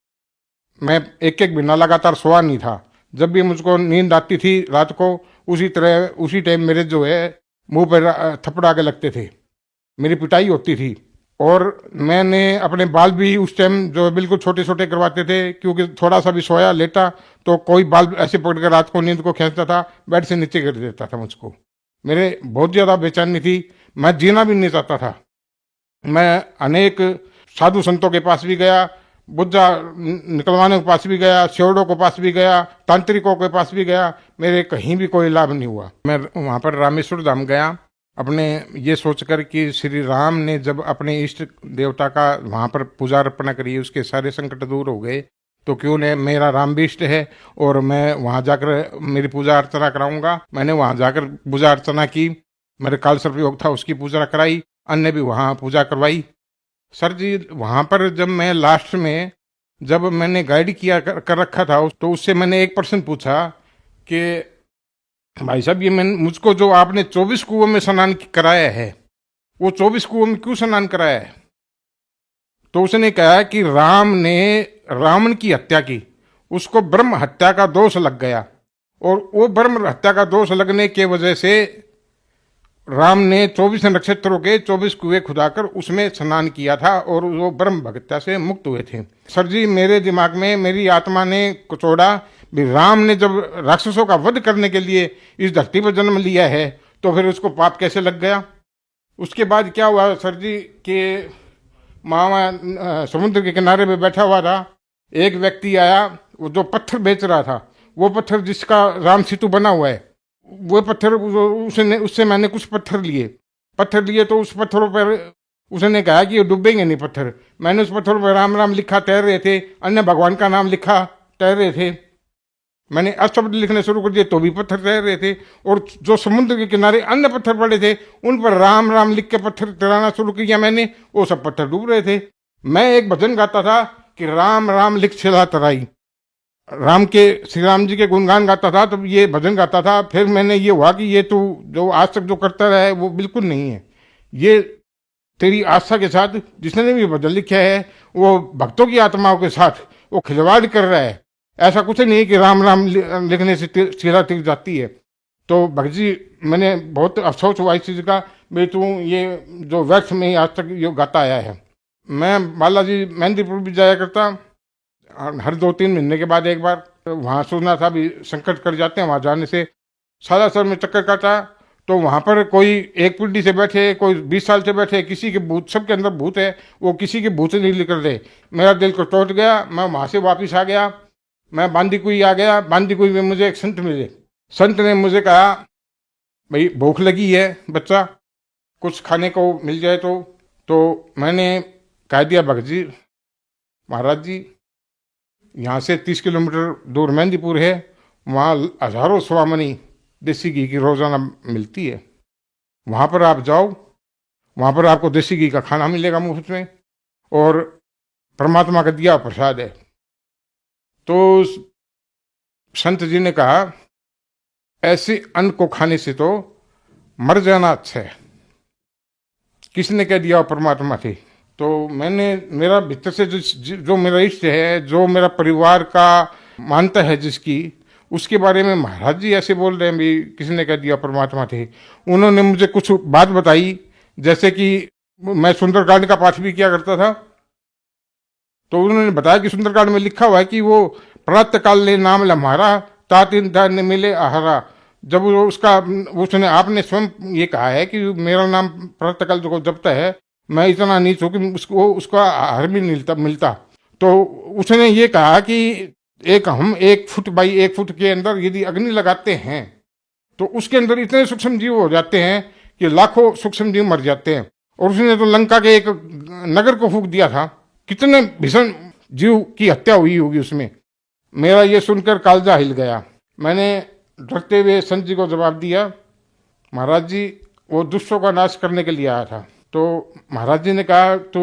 मैं एक महीना लगातार सोया नहीं था। जब भी मुझको नींद आती थी रात को, उसी टाइम मेरे जो है मुंह पर थप्पड़ आके लगते थे, मेरी पिटाई होती थी। और मैंने अपने बाल भी उस टाइम जो बिल्कुल छोटे छोटे करवाते थे, क्योंकि थोड़ा सा भी सोया लेटा तो कोई बाल ऐसे पकड़ कर रात को नींद को खींचता था, बेड से नीचे कर देता था मुझको। मेरे बहुत ज़्यादा बेचैनी थी, मैं जीना भी नहीं चाहता था। मैं अनेक साधु संतों के पास भी गया, बुद्धा निकलवाने के पास भी गया, सेवड़ों के पास भी गया, तांत्रिकों के पास भी गया, मेरे कहीं भी कोई लाभ नहीं हुआ। मैं वहाँ पर रामेश्वर धाम गया, अपने ये सोचकर कि श्री राम ने जब अपने इष्ट देवता का वहाँ पर पूजा अर्पणा करी, उसके सारे संकट दूर हो गए, तो क्यों नहीं, मेरा राम भी इष्ट है और मैं वहाँ जाकर मेरी पूजा अर्चना कराऊंगा। मैंने वहाँ जाकर पूजा अर्चना की, मेरे काल सर्प योग था उसकी पूजा कराई, अन्य भी वहाँ पूजा करवाई। सर जी, वहाँ पर जब मैं लास्ट में जब मैंने गाइड किया कर रखा था, तो उससे मैंने एक पर्सन पूछा कि भाई साहब, ये मुझको जो आपने 24 कुओं में स्नान कराया है, वो 24 कुओं में क्यों स्नान कराया है? तो उसने कहा कि राम ने रावण की हत्या की, उसको ब्रह्म हत्या का दोष लग गया, और वो ब्रह्म हत्या का दोष लगने के वजह से राम ने 24 नक्षत्रों के 24 कुएं खुदाकर उसमें स्नान किया था और वो ब्रह्म हत्या से मुक्त हुए थे। सर जी, मेरे दिमाग में मेरी आत्मा ने कुचोड़ा, भी राम ने जब राक्षसों का वध करने के लिए इस धरती पर जन्म लिया है, तो फिर उसको पाप कैसे लग गया? उसके बाद क्या हुआ सर जी कि मामा समुद्र के किनारे पे बैठा हुआ था, एक व्यक्ति आया, वो जो पत्थर बेच रहा था, वो पत्थर जिसका राम सेतु बना हुआ है, वो पत्थर उससे मैंने कुछ पत्थर लिए, तो उस पत्थरों पर उसने कहा कि ये डूबेंगे नहीं पत्थर। मैंने उस पत्थरों पर राम राम लिखा, तैर रहे थे, अन्य भगवान का नाम लिखा, तैर रहे थे। मैंने अष्टपद लिखने शुरू कर दिए तो भी पत्थर तैर रहे थे, और जो समुद्र के किनारे अन्य पत्थर पड़े थे उन पर राम राम लिख के पत्थर तैराना शुरू किया मैंने, वो सब पत्थर डूब रहे थे। मैं एक भजन गाता था कि राम राम लिख छिला तराई, राम के श्री राम जी के गुणगान गाता था, तब ये भजन गाता था। फिर मैंने ये हुआ कि ये तू जो आज तक जो करता रहा है वो बिल्कुल नहीं है, ये तेरी आस्था के साथ जिसने भी भजन लिखा है वो भक्तों की आत्माओं के साथ वो खिलवाड़ कर रहा है। ऐसा कुछ नहीं कि राम राम लिखने से सीधा टिक जाती है। तो भगत जी मैंने बहुत अफसोस हुआ इस चीज़ का, भाई तू ये जो व्यर्थ में ही आज तक ये गाता आया है। मैं बालाजी मेहंदीपुर भी जाया करता हर 2-3 महीने के बाद एक बार। वहाँ सुना था भी संकट कर जाते हैं, वहाँ जाने से सारा सर में चक्कर काटा। तो वहाँ पर कोई एक पीढ़ी से बैठे, कोई 20 साल से बैठे, किसी के भूत, सबके अंदर भूत है, वो किसी के भूत नहीं निकल रहे। मेरा दिल को टूट गया, मैं वहाँ से वापस आ गया। मैं बांदीकुई आ गया। बांदीकुई में मुझे एक संत मिले। संत ने मुझे कहा, भाई भूख लगी है बच्चा, कुछ खाने को मिल जाए तो मैंने कह दिया, भगत जी महाराज जी यहाँ से 30 किलोमीटर दूर मेहंदीपुर है, वहाँ हजारों स्वामनी देसी घी की रोजाना मिलती है, वहाँ पर आप जाओ, वहाँ पर आपको देसी घी का खाना मिलेगा मुफ्त में, और परमात्मा का दिया प्रसाद है। तो संत जी ने कहा, ऐसे अन्न को खाने से तो मर जाना अच्छा है। किसने कह दिया? परमात्मा थे। तो मैंने मेरा भीतर से जो मेरा इष्ट है, जो मेरा परिवार का मानता है जिसकी, उसके बारे में महाराज जी ऐसे बोल रहे हैं भी किसने कह दिया? परमात्मा थे। उन्होंने मुझे कुछ बात बताई, जैसे कि मैं सुंदरकांड का पाठ भी किया करता था। तो उन्होंने बताया कि सुंदरकांड में लिखा हुआ है कि वो प्रातः काल ले नाम लम्हारा, तातिन ने मिले आहारा। जब वो उसने आपने स्वयं ये कहा है कि मेरा नाम प्रातःकाल जो जपता है, मैं इतना नीच हूं कि उसका आहार भी नहीं मिलता। तो उसने ये कहा कि हम 1 फुट बाई 1 फुट के अंदर यदि अग्नि लगाते हैं तो उसके अंदर इतने सूक्ष्म जीव हो जाते हैं कि लाखों सूक्ष्म जीव मर जाते हैं। और उसने तो लंका के एक नगर को फूंक दिया था, कितने भीषण जीव की हत्या हुई होगी उसमें। मेरा ये सुनकर कालजा हिल गया। मैंने डरते हुए संत जी को जवाब दिया, महाराज जी वो दुष्टों का नाश करने के लिए आया था। तो महाराज जी ने कहा, तू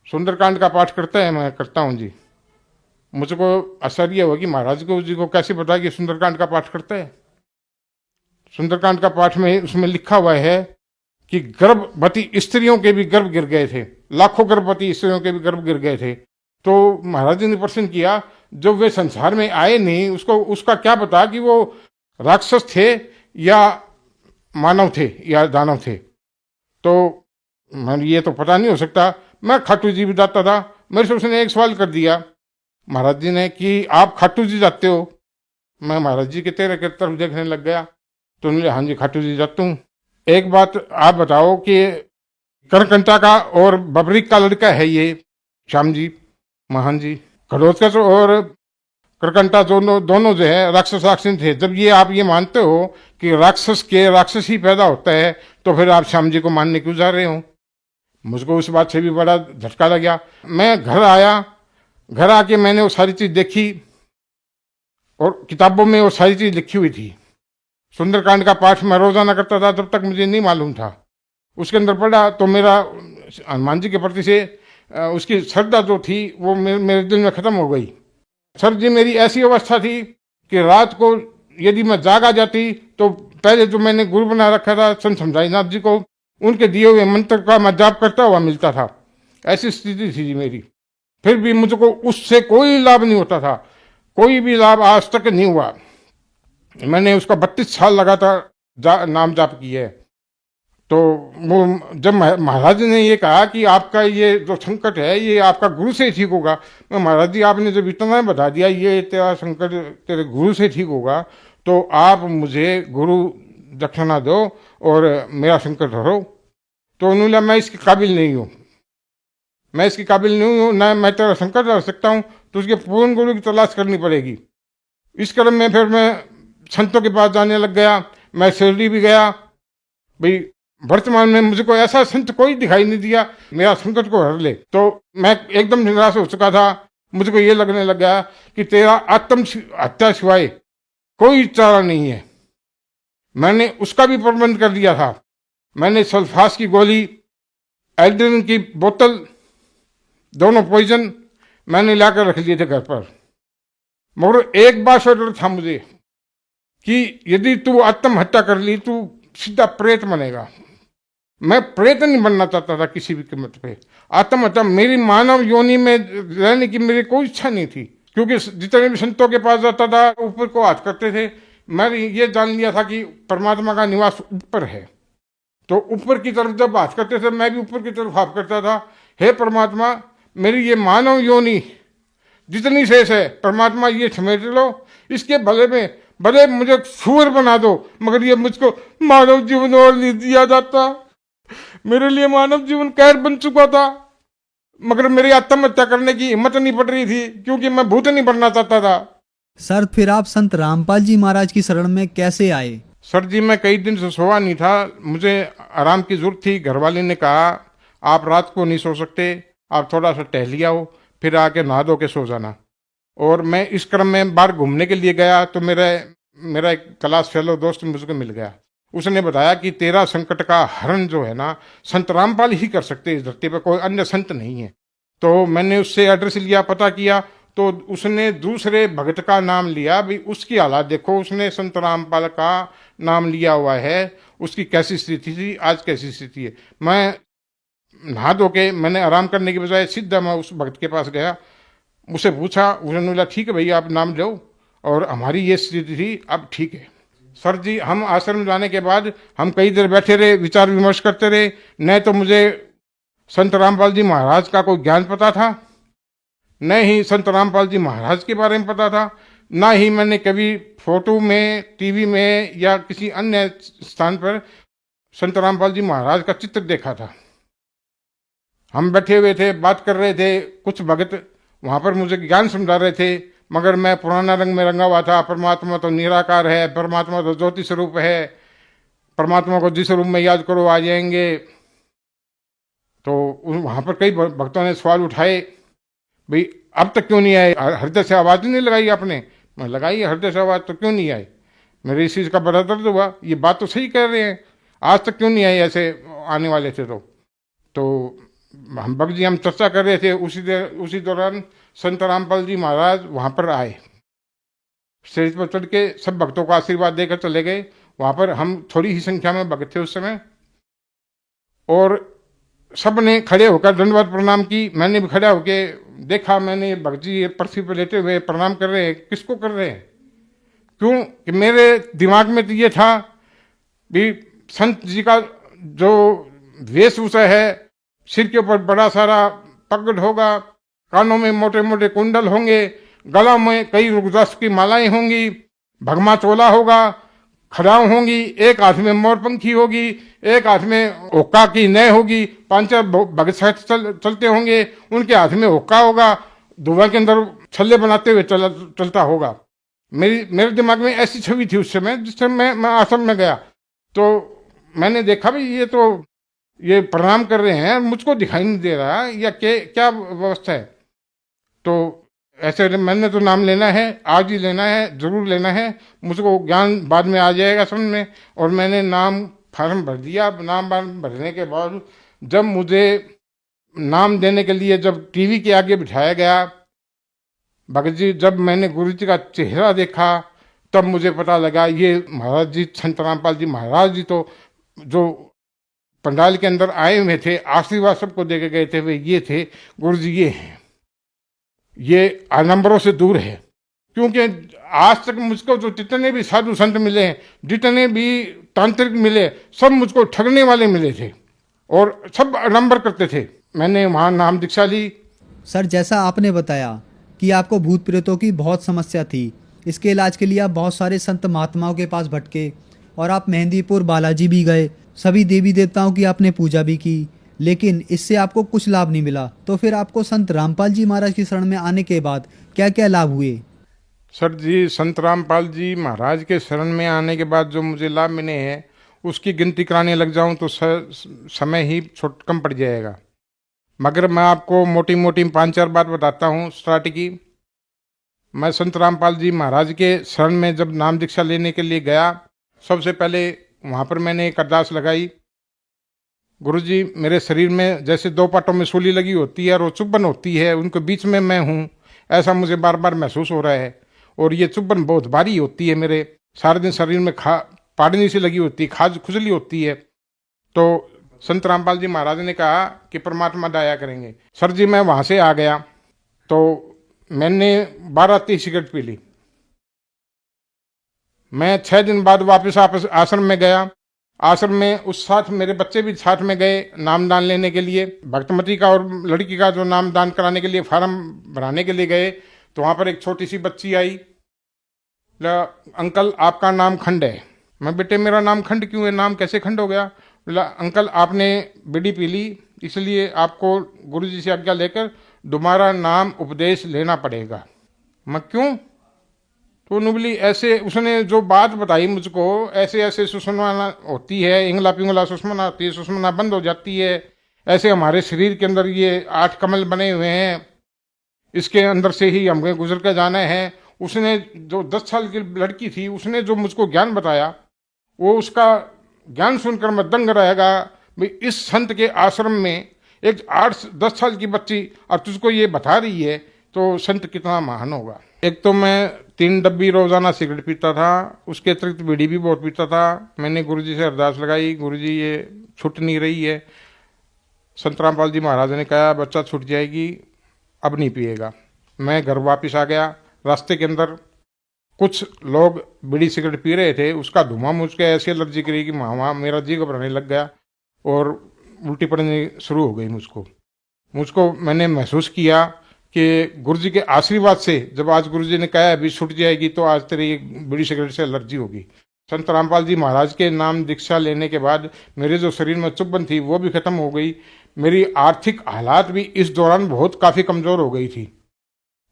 सुंदरकांड का पाठ करता है? मैं करता हूँ जी। मुझको आश्चर्य हुआ कि महाराज जी को कैसे पता कि सुंदरकांड का पाठ करता है। सुंदरकांड का पाठ में उसमें लिखा हुआ है कि गर्भवती स्त्रियों के भी गर्भ गिर गए थे, लाखों गर्भवती स्त्रियों के भी गर्भ गिर गए थे। तो महाराज जी ने प्रश्न किया, जब वे संसार में आए नहीं, उसका क्या पता कि वो राक्षस थे या मानव थे या दानव थे। तो ये तो पता नहीं हो सकता। मैं खाटू जी भी जाता था। मेरे से उसने एक सवाल कर दिया महाराज जी ने कि आप खाटू जी जाते हो? मैं महाराज जी के तेरे के तरफ देखने लग गया। तो उन्होंने, हाँ जी खाटू जी जाता हूँ। एक बात आप बताओ कि करकंटा का और बबरीक का लड़का है ये श्याम जी महान जी, घटोत्कच और करकंटा दोनों जो है राक्षस राक्षसी थे। जब ये आप ये मानते हो कि राक्षस ही पैदा होता है, तो फिर आप श्याम जी को मानने क्यों जा रहे हो? मुझको उस बात से भी बड़ा झटका लगा। मैं घर आया, घर आके मैंने वो सारी चीज देखी और किताबों में वो सारी चीज लिखी हुई थी। सुंदरकांड का पाठ मैं रोजाना करता था, तब तक मुझे नहीं मालूम था। उसके अंदर पढ़ा तो मेरा हनुमान जी के प्रति से उसकी श्रद्धा जो थी वो मेरे दिल में खत्म हो गई। सर जी मेरी ऐसी अवस्था थी कि रात को यदि मैं जाग आ जाती तो पहले जो मैंने गुरु बना रखा था संत समझाईनाथ जी को, उनके दिए हुए मंत्र का मैं जाप करता हुआ मिलता था। ऐसी स्थिति थी जी मेरी। फिर भी मुझको उससे कोई लाभ नहीं होता था, कोई भी लाभ आज तक नहीं हुआ। मैंने उसका 32 साल लगातार नाम जाप किया है। तो वो जब महाराज ने ये कहा कि आपका ये जो संकट है ये आपका गुरु से ठीक होगा, मैं महाराज जी आपने जब इतना बता दिया ये तेरा संकट तेरे गुरु से ठीक होगा, तो आप मुझे गुरु दक्षिणा दो और मेरा संकट हरो। तो उन्होंने, मैं इसके काबिल नहीं हूँ, मैं इसके काबिल नहीं हूँ, ना मैं तेरा संकट हर सकता हूँ, तो उसके पूर्ण गुरु की तलाश करनी पड़ेगी। इस क्रम में फिर मैं संतों के पास जाने लग गया। मैं शिरडी भी गया। भाई वर्तमान में मुझे कोई ऐसा संत कोई दिखाई नहीं दिया मेरा संकट को हर ले। तो मैं एकदम निराश हो चुका था। मुझको ये लगने लग गया कि तेरा आत्म हत्या सिवाय कोई चारा नहीं है। मैंने उसका भी प्रबंध कर दिया था। मैंने सल्फास की गोली, एल्ड्रिन की बोतल, दोनों पॉइजन मैंने लाकर रख लिए थे घर पर। मगर एक बात से डर था मुझे कि यदि तू आत्महत्या कर ली तू सीधा प्रेत बनेगा। मैं प्रेत नहीं बनना चाहता था किसी भी कीमत पे। आत्महत्या, मेरी मानव योनि में रहने की मेरी कोई इच्छा नहीं थी, क्योंकि जितने भी संतों के पास जाता था ऊपर को हाथ करते थे। मैंने ये जान लिया था कि परमात्मा का निवास ऊपर है, तो ऊपर की तरफ जब हाथ करते थे मैं भी ऊपर की तरफ हाथ करता था। हे परमात्मा, मेरी ये मानव योनि जितनी शेष है परमात्मा ये समेट लो, इसके भले में भले मुझे सूअर बना दो, मगर ये मुझको मानव जीवन और नहीं दिया जाता। मेरे लिए मानव जीवन कहर बन चुका था, मगर मेरी आत्महत्या करने की हिम्मत नहीं पड़ रही थी, क्योंकि मैं भूत नहीं बनना चाहता था। सर फिर आप संत रामपाल जी महाराज की शरण में कैसे आए? सर जी, मैं कई दिन से सोया नहीं था, मुझे आराम की जरूरत थी। घरवाले ने कहा आप रात को नहीं सो सकते, आप थोड़ा सा टहल आओ, फिर आके नहा धो के सो जाना। और मैं इस क्रम में बाहर घूमने के लिए गया तो मेरा एक क्लास फेलो दोस्त मुझको मिल गया। उसने बताया कि तेरा संकट का हरण जो है ना संत रामपाल ही कर सकते हैं, इस धरती पर कोई अन्य संत नहीं है। तो मैंने उससे एड्रेस लिया, पता किया, तो उसने दूसरे भगत का नाम लिया। भी उसकी हालात देखो, उसने संत रामपाल का नाम लिया हुआ है, उसकी कैसी स्थिति थी, आज कैसी स्थिति है। मैं नहा धो के मैंने आराम करने के बजाय सीधा मैं उस भक्त के पास गया, मुझसे पूछा, उसने बोला ठीक है भैया आप नाम लो, और हमारी ये स्थिति थी, अब ठीक है। सर जी, हम आश्रम जाने के बाद हम कई देर बैठे रहे, विचार विमर्श करते रहे। न तो मुझे संत रामपाल जी महाराज का कोई ज्ञान पता था, न ही संत रामपाल जी महाराज के बारे में पता था, ना ही मैंने कभी फोटो में, टीवी में या किसी अन्य स्थान पर संत रामपाल जी महाराज का चित्र देखा था। हम बैठे हुए थे, बात कर रहे थे, कुछ भगत वहां पर मुझे ज्ञान समझा रहे थे, मगर मैं पुराना रंग में रंगा हुआ था। परमात्मा तो निराकार है, परमात्मा तो ज्योति स्वरूप है, परमात्मा को जिस रूप में याद करो आ जाएंगे। तो वहां पर कई भक्तों ने सवाल उठाए, भाई अब तक क्यों नहीं आए, हृदय से आवाज नहीं लगाई आपने? मैं लगाई हृदय से आवाज, तो क्यों नहीं आए? मेरे इस चीज का बड़ा दर्द हुआ, ये बात तो सही कह रहे हैं, आज तक क्यों नहीं आए, ऐसे आने वाले थे। तो हम भक्त जी हम चर्चा कर रहे थे, उसी दौरान संत रामपाल जी महाराज वहां पर आए, स्टेज पर चढ़ के सब भक्तों को आशीर्वाद देकर चले गए। वहां पर हम थोड़ी ही संख्या में भक्त थे उस समय, और सब ने खड़े होकर दंडवत प्रणाम की। मैंने भी खड़ा होके देखा, मैंने भक्त जी पृथ्वी पर लेटे हुए प्रणाम कर रहे हैं, किसको कर रहे हैं? क्यों कि मेरे दिमाग में तो ये था भी संत जी का जो वेशभूषा है, सिर के ऊपर बड़ा सारा पगड़ होगा, कानों में मोटे मोटे कुंडल होंगे, गला में कई रुद्राक्ष की मालाएं होंगी, भगमा चोला होगा, खड़ाऊ होंगी, एक हाथ में मोरपंखी होगी, एक हाथ में ओक्का की नय होगी, 5-4 भगत साथ चलते होंगे, उनके हाथ में ओक्का होगा, धुआं के अंदर छल्ले बनाते हुए चलता होगा। मेरे दिमाग में ऐसी छवि थी उस समय, जिस समय मैं आश्रम में गया तो मैंने देखा भी ये प्रणाम कर रहे हैं, मुझको दिखाई नहीं दे रहा, या क्या व्यवस्था है। तो ऐसे मैंने तो नाम लेना है, आज ही लेना है, जरूर लेना है, मुझको ज्ञान बाद में आ जाएगा समझ में। और मैंने नाम फार्म भर दिया। नाम भरने के बाद जब मुझे नाम देने के लिए जब टीवी के आगे बिठाया गया, भगत जी, जब मैंने गुरु जी का चेहरा देखा तब मुझे पता लगा ये महाराज जी, संत रामपाल जी महाराज जी तो जो पंडाल के अंदर आए हुए थे, आशीर्वाद सबको देके गए थे, वे ये थे, गुरु जी ये हैं, ये आडंबरों से दूर है। क्योंकि आज तक मुझको जो जितने भी साधु संत मिले हैं, जितने भी तांत्रिक मिले, सब मुझको ठगने वाले मिले थे और सब आडंबर करते थे। मैंने वहाँ नाम दीक्षा ली। सर जैसा आपने बताया कि आपको भूत प्रेतों की बहुत समस्या थी, इसके इलाज के लिए आप बहुत सारे संत महात्माओं के पास भटके और आप मेहंदीपुर बालाजी भी गए, सभी देवी देवताओं की आपने पूजा भी की, लेकिन इससे आपको कुछ लाभ नहीं मिला। तो फिर आपको संत रामपाल जी महाराज की शरण में आने के बाद क्या क्या लाभ हुए? सर जी, संत रामपाल जी महाराज के शरण में आने के बाद जो मुझे लाभ मिले हैं उसकी गिनती कराने लग जाऊं तो समय ही कम पड़ जाएगा, मगर मैं आपको मोटी मोटी 5-4 बात बताता हूँ स्टार्ट की। मैं संत रामपाल जी महाराज के शरण में जब नाम दीक्षा लेने के लिए गया, सबसे पहले वहाँ पर मैंने एक अरदास लगाई, गुरुजी मेरे शरीर में जैसे 2 पाटों में सूली लगी होती है और वो चुभन होती है, उनके बीच में मैं हूँ, ऐसा मुझे बार बार महसूस हो रहा है। और ये चुभन बहुत भारी होती है, मेरे सारे दिन शरीर में पाड़नी सी लगी होती है, खाज खुजली होती है। तो संत रामपाल जी महाराज ने कहा कि परमात्मा दया करेंगे। सर जी मैं वहां से आ गया तो मैंने 12-30 सिगरेट पी ली। मैं 6 दिन बाद वापस आश्रम में गया। आश्रम में उस साथ मेरे बच्चे भी साथ में गए नामदान लेने के लिए। भक्तमती का और लड़की का जो नामदान कराने के लिए फार्म भराने के लिए गए तो वहां पर एक छोटी सी बच्ची आई, अंकल आपका नाम खंड है। मैं बेटे मेरा नाम खंड क्यों है, नाम कैसे खंड हो गया? बोला अंकल आपने बीड़ी पी ली इसलिए आपको गुरुजी से आज्ञा लेकर दोबारा नाम उपदेश लेना पड़ेगा। मैं क्यों? तो नुबली ऐसे उसने जो बात बताई मुझको, ऐसे ऐसे सुषमना होती है, इंगला पिंगला सुषमना होती है, सुषमना बंद हो जाती है, ऐसे हमारे शरीर के अंदर ये 8 कमल बने हुए हैं, इसके अंदर से ही हमें गुजर के जाना है। उसने जो 10 साल की लड़की थी उसने जो मुझको ज्ञान बताया वो उसका ज्ञान सुनकर मैं दंग रहेगा। इस संत के आश्रम में एक 8-10 साल की बच्ची और तुझको ये बता रही है तो संत कितना महान होगा। एक तो मैं 3 डब्बी रोजाना सिगरेट पीता था, उसके अतिरिक्त बीड़ी भी बहुत पीता था। मैंने गुरुजी से अरदास लगाई, गुरुजी ये छूट नहीं रही है। संत रामपाल जी महाराज ने कहा बच्चा छूट जाएगी, अब नहीं पिएगा। मैं घर वापस आ गया। रास्ते के अंदर कुछ लोग बीड़ी सिगरेट पी रहे थे, उसका धुआं मुझको ऐसी एलर्जी करी कि वहाँ मेरा जी घबराने लग गया और उल्टी पड़ने शुरू हो गई मुझको। मैंने महसूस किया कि गुरुजी के आशीर्वाद से जब आज गुरुजी ने कहा अभी छूट जाएगी तो आज तेरी बीड़ी सिगरेट से एलर्जी होगी। संत रामपाल जी महाराज के नाम दीक्षा लेने के बाद मेरे जो शरीर में चुभन थी वो भी खत्म हो गई। मेरी आर्थिक हालात भी इस दौरान बहुत काफ़ी कमज़ोर हो गई थी।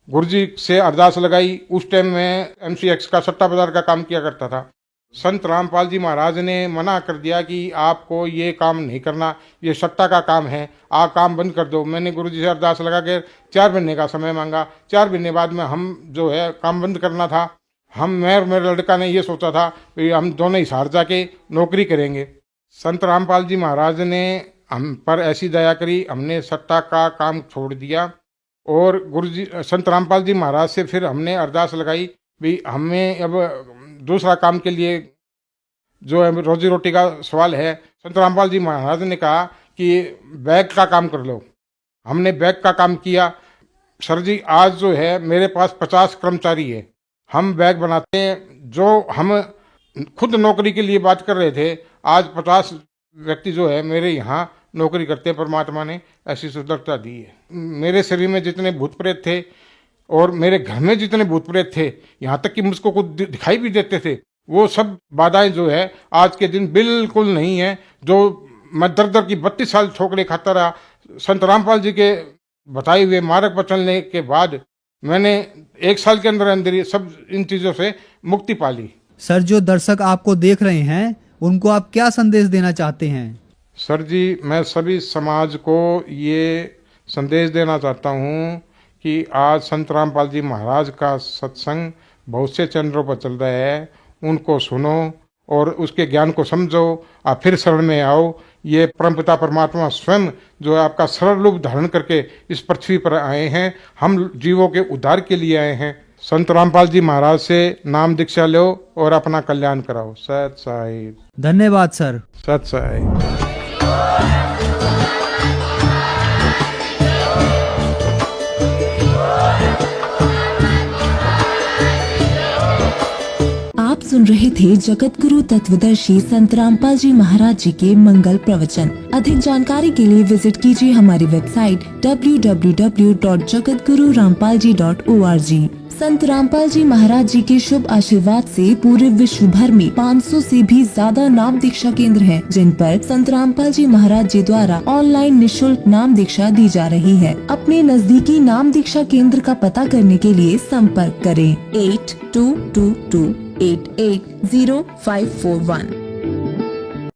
गुरुजी से अरदास लगाई। उस टाइम में MCX का सट्टा बाजार का काम किया करता था। संत रामपाल जी महाराज ने मना कर दिया कि आपको ये काम नहीं करना, ये सट्टा का काम है, आप काम बंद कर दो। मैंने गुरुजी से अरदास लगा के 4 महीने का समय मांगा। 4 महीने बाद में हम जो है काम बंद करना था। मैं और मेरे लड़का ने ये सोचा था कि हम दोनों ही साथ जाके नौकरी करेंगे। संत रामपाल जी महाराज ने हम पर ऐसी दया करी, हमने सट्टा का काम छोड़ दिया और गुरुजी संत रामपाल जी महाराज से फिर हमने अरदास लगाई भी हमें अब दूसरा काम के लिए जो है रोजी रोटी का सवाल है। संत रामपाल जी महाराज ने कहा कि बैग का काम कर लो। हमने बैग का काम किया। सर जी आज जो है मेरे पास 50 कर्मचारी है, हम बैग बनाते हैं। जो हम खुद नौकरी के लिए बात कर रहे थे आज 50 व्यक्ति जो है मेरे यहाँ नौकरी करते हैं। परमात्मा ने ऐसी सुंदरता दी है। मेरे शरीर में जितने भूत प्रेत थे और मेरे घर में जितने भूत प्रेत थे, यहाँ तक कि मुझको कुछ दिखाई भी देते थे, वो सब बाधाएं जो है आज के दिन बिल्कुल नहीं है। जो मैं दर की 32 साल ठोकरे खाता रहा, संत रामपाल जी के बताए हुए मार्ग पर चलने के बाद मैंने 1 साल के अंदर अंदर ये सब इन चीज़ों से मुक्ति पा ली। सर जो दर्शक आपको देख रहे हैं उनको आप क्या संदेश देना चाहते हैं? सर जी मैं सभी समाज को ये संदेश देना चाहता हूँ कि आज संत रामपाल जी महाराज का सत्संग बहुत से चैनलों पर चल रहा है, उनको सुनो और उसके ज्ञान को समझो, आप फिर शरण में आओ। ये परमपिता परमात्मा स्वयं जो है आपका सरल रूप धारण करके इस पृथ्वी पर आए हैं, हम जीवों के उद्धार के लिए आए हैं। संत रामपाल जी महाराज से नाम दीक्षा लो और अपना कल्याण कराओ। सत साहिब। धन्यवाद सर। सत साहिब। आप सुन रहे थे जगत गुरु तत्वदर्शी संत रामपाल जी महाराज जी के मंगल प्रवचन। अधिक जानकारी के लिए विजिट कीजिए हमारी वेबसाइट www.jagatgururampalji.org। संत रामपाल जी महाराज जी के शुभ आशीर्वाद से पूरे विश्व भर में 500 से भी ज्यादा नाम दीक्षा केंद्र हैं, जिन पर संत रामपाल जी महाराज जी द्वारा ऑनलाइन निशुल्क नाम दीक्षा दी जा रही है। अपने नजदीकी नाम दीक्षा केंद्र का पता करने के लिए संपर्क करें 8222880541।